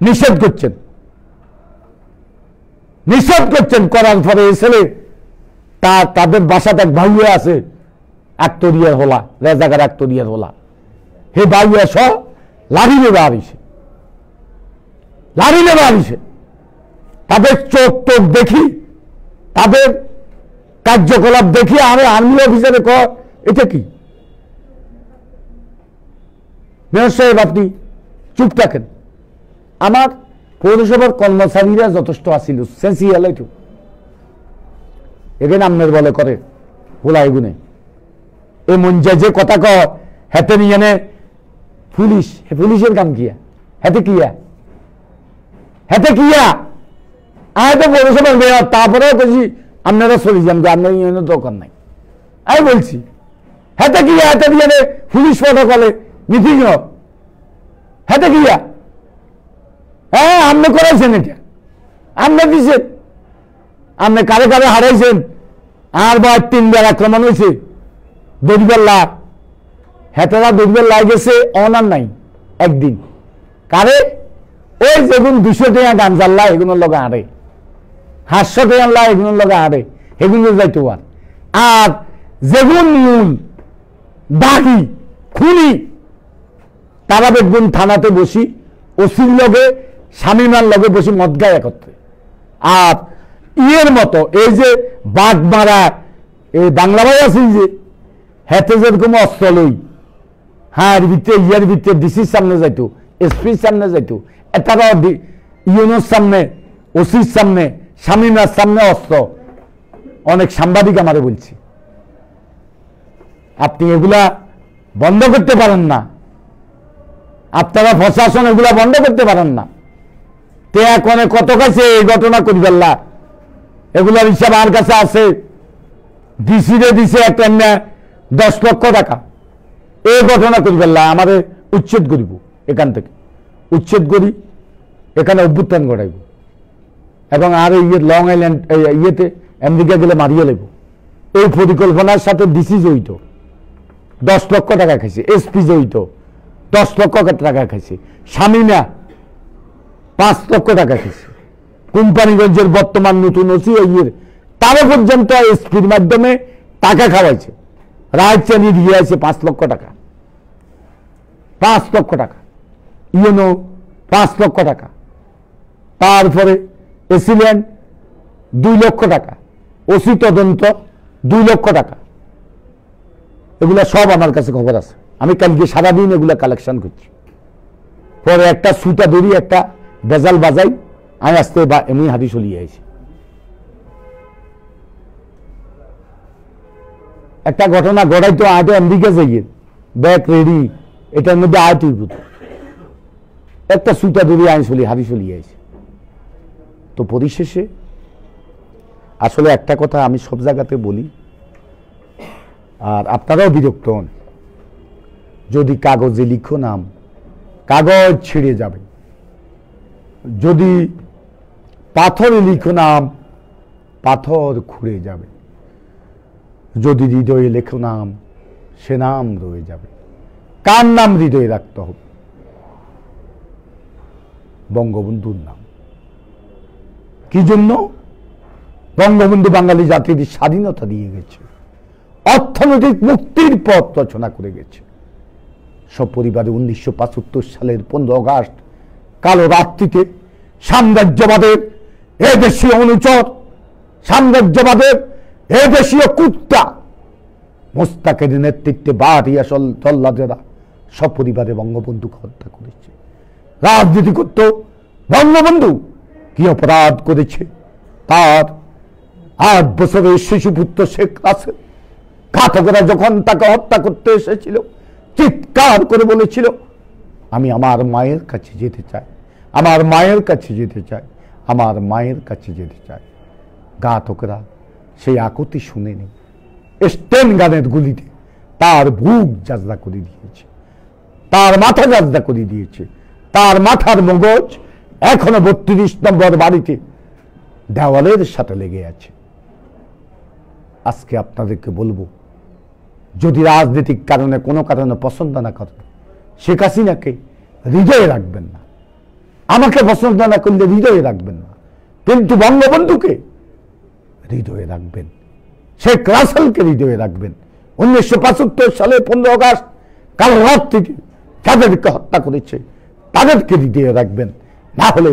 নিষেধ করছেন, করার পরে এই ছেলে তাদের বাসাতে এক ভাইয়া আছে আক্তরিয়ার হলা, রেজাগার আক্তরিয়ার হলা, হে ভাইয়া সহ লাড়ি নেবে আরিসে, তাদের চোখ দেখি, তাদের কার্যকলাপ দেখি, আরে আর্মি অফিসারে এটা কি? মেয়র সাহেব আপনি চুপ থাকেন। আমার পৌরসভার কর্মচারীরা যথেষ্ট আসিল, সেন্সিয়াল একটু এখানে আমনের বলে করে হোলা এগুনে এ মন যায় যে কথা হেতে নিয়ে পুলিশের কাম কিয়া, হেতে কিয়া আয় তো পৌরসভার মেয়র, তারপরেও বলছি আপনারা চলে যান, আপনার ইউনিয়নের দরকার নাই। আমি বলছি হেতে কিয়া, হেতে দিয়ে পুলিশ প্রটোকলে মিটিং হেতে কিয়া, হ্যাঁ আপনি করাইছেন, এটা আপনি দিচ্ছেন, আপনি কারে কারে হারাইছেন। আর বা 3 বার আক্রমণ হয়েছে, দরিবেল্লা হেতেরা দরিবেল্লা গেছে অনার নাই একদিন, কারে ওই যেগুন 200 টাকা গাঞ্জাল্লা এগুলোর লগে আড়ে, 500 টাকা এগুলোর লগে আড়ে, এগুলো যাইতো আর যেগুন মূল দাগি খুনি, তারা বেগুন থানাতে বসি ওসির লগে স্বামীমার লগে বসি মদ গায় একত্রে। আর ইয়ের মতো এই যে বাঘ মারা এই বাংলা ভাই আছে যে হেতে যেরকম অস্ত্র লই, হ্যাঁ ইয়ার ভিতরে ডিসির সামনে যাইতো, এসপির সামনে যাইতো, এটারাও ইউনোর সামনে, ওসির সামনে, স্বামীমার সামনে অস্ত্র। অনেক সাংবাদিক আমারে বলছি আপনি এগুলা বন্ধ করতে পারেন না, আপনারা প্রশাসন এগুলা বন্ধ করতে পারেন না। তে এখন কত কাছে এই ঘটনা করিবেল্লা, এগুলার হিসাব আর কাছে আছে। ডিসিরে দিছে একটা 10 লক্ষ টাকা, এই ঘটনা করিবেল্লা আমাদের উচ্ছেদ করিব, এখান থেকে উচ্ছেদ করি, এখানে অভ্যুত্থান ঘটাইব, এবং আর লং আইল্যান্ড ইয়েতে আমেরিকা গেলে মারিয়ে লাগব। এই পরিকল্পনার সাথে ডিসি জড়িত, 10 লক্ষ টাকা খাইছে, এসপি জড়িত 10 লক্ষ টাকা খাইছে, স্বামীনা 5 লক্ষ টাকা খাইছে, কোম্পানিগঞ্জের বর্তমান নতুন ওসি তারও পর্যন্ত এসপির মাধ্যমে টাকা খাওয়াইছে, রায়চানি দিয়ে আছে 5 লক্ষ টাকা, 5 লক্ষ টাকা, ইউনো 5 লক্ষ টাকা, তারপরে এসিল্যান্ড 2 লক্ষ টাকা, ওসি তদন্ত 2 লক্ষ টাকা। এগুলা সব আমার কাছে খবর আছে, আমি কালকে সারাদিন এগুলা কালেকশন করছি। পরে একটা সুতা ধরি, একটা বেজাল বাজাই, আমি আসতে এমনি হাতি চলিয়ে আইছি। একটা ঘটনা ঘটাই তো আয়তো আমেরিকা যাইয়ে ব্যাগ রেডি, এটার মধ্যে আয় তুই একটা সুতা ধরি আইন চলি হাতি চলিয়ে আইছি। তো পরিশেষে আসলে একটা কথা আমি সব জায়গাতে বলি, আর আপনারাও বিরক্ত হন, যদি কাগজে লিখো নাম কাগজ ছিঁড়ে যাবে, যদি পাথরে লিখো নাম পাথর খুঁড়ে যাবে। যদি হৃদয়ে লেখো নাম, সে নাম রয়ে যাবে। কার নাম হৃদয়ে রাখতে হবে? বঙ্গবন্ধুর নাম। কি জন্য? বঙ্গবন্ধু বাঙালি জাতির স্বাধীনতা দিয়ে গেছে, অর্থনৈতিক মুক্তির পথ রচনা করে গেছে। সপরিবারে 1975 সালের 15 আগস্ট কালো রাত্রিতে সাম্রাজ্যবাদের এদেশীয় অনুচর, সাম্রাজ্যবাদের এদেশীয় কুত্তা মোস্তাকের নেতৃত্বে বাহিয়া তল্লাদেরা সপরিবারে বঙ্গবন্ধুকে হত্যা করেছে। রাজনীতি করত বঙ্গবন্ধু কি অপরাধ করেছে? তার 8 বছরের শিশুপুত্র শেখ রাসেল ঘাতকেরা যখন তাকে হত্যা করতে এসেছিল, চিৎকার করে বলেছিল, আমি আমার মায়ের কাছে যেতে চাই, আমার মায়ের কাছে যেতে চাই, আমার মায়ের কাছে যেতে চাই। ঘাতকেরা সেই আকুতি শুনেনি, স্টেন গানের গুলিতে তার বুক জাজদা করে দিয়েছে, তার মাথা জাজদা করে দিয়েছে। তার মাথার মগজ এখনো 32 নম্বর বাড়িতে দেওয়ালের সাথে লেগে আছে। আজকে আপনাদেরকে বলবো, যদি রাজনৈতিক কারণে কোনো কারণে পছন্দ না করেন, শেখ হাসিনাকে হৃদয়ে রাখবেন না, আমাকে পছন্দ না করলে হৃদয়ে রাখবেন না, কিন্তু বঙ্গবন্ধুকে হৃদয়ে রাখবেন, শেখ রাসেলকে হৃদয়ে রাখবেন। 1975 সালে 15 আগস্ট কাল রাত্রিতে যাদেরকে হত্যা করেছে তাদেরকে হৃদয়ে রাখবেন। না হলে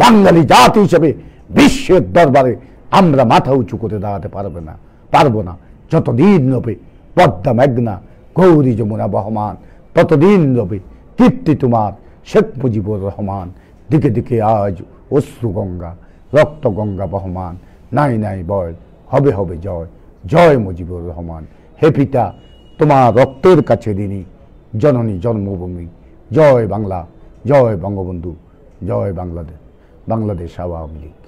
বাঙালি জাতি হিসেবে বিশ্বের দরবারে আমরা মাথা উঁচু করে দাঁড়াতে পারবো না। যতদিন রবে পদ্মা মেঘনা গৌরী যমুনা বহমান, ততদিন রবে কীর্তি তোমার শেখ মুজিবুর রহমান। দিকে দিকে আজ অশ্রু গঙ্গা, রক্ত গঙ্গা বহমান, নাই নাই বয়, হবে হবে জয়, জয় মুজিবুর রহমান। হে পিতা, তোমার রক্তের কাছে ঋণী জননী জন্মভূমি। জয় বাংলা, জয় বঙ্গবন্ধু, জয় বাংলাদেশ, বাংলাদেশ আওয়ামী লীগ।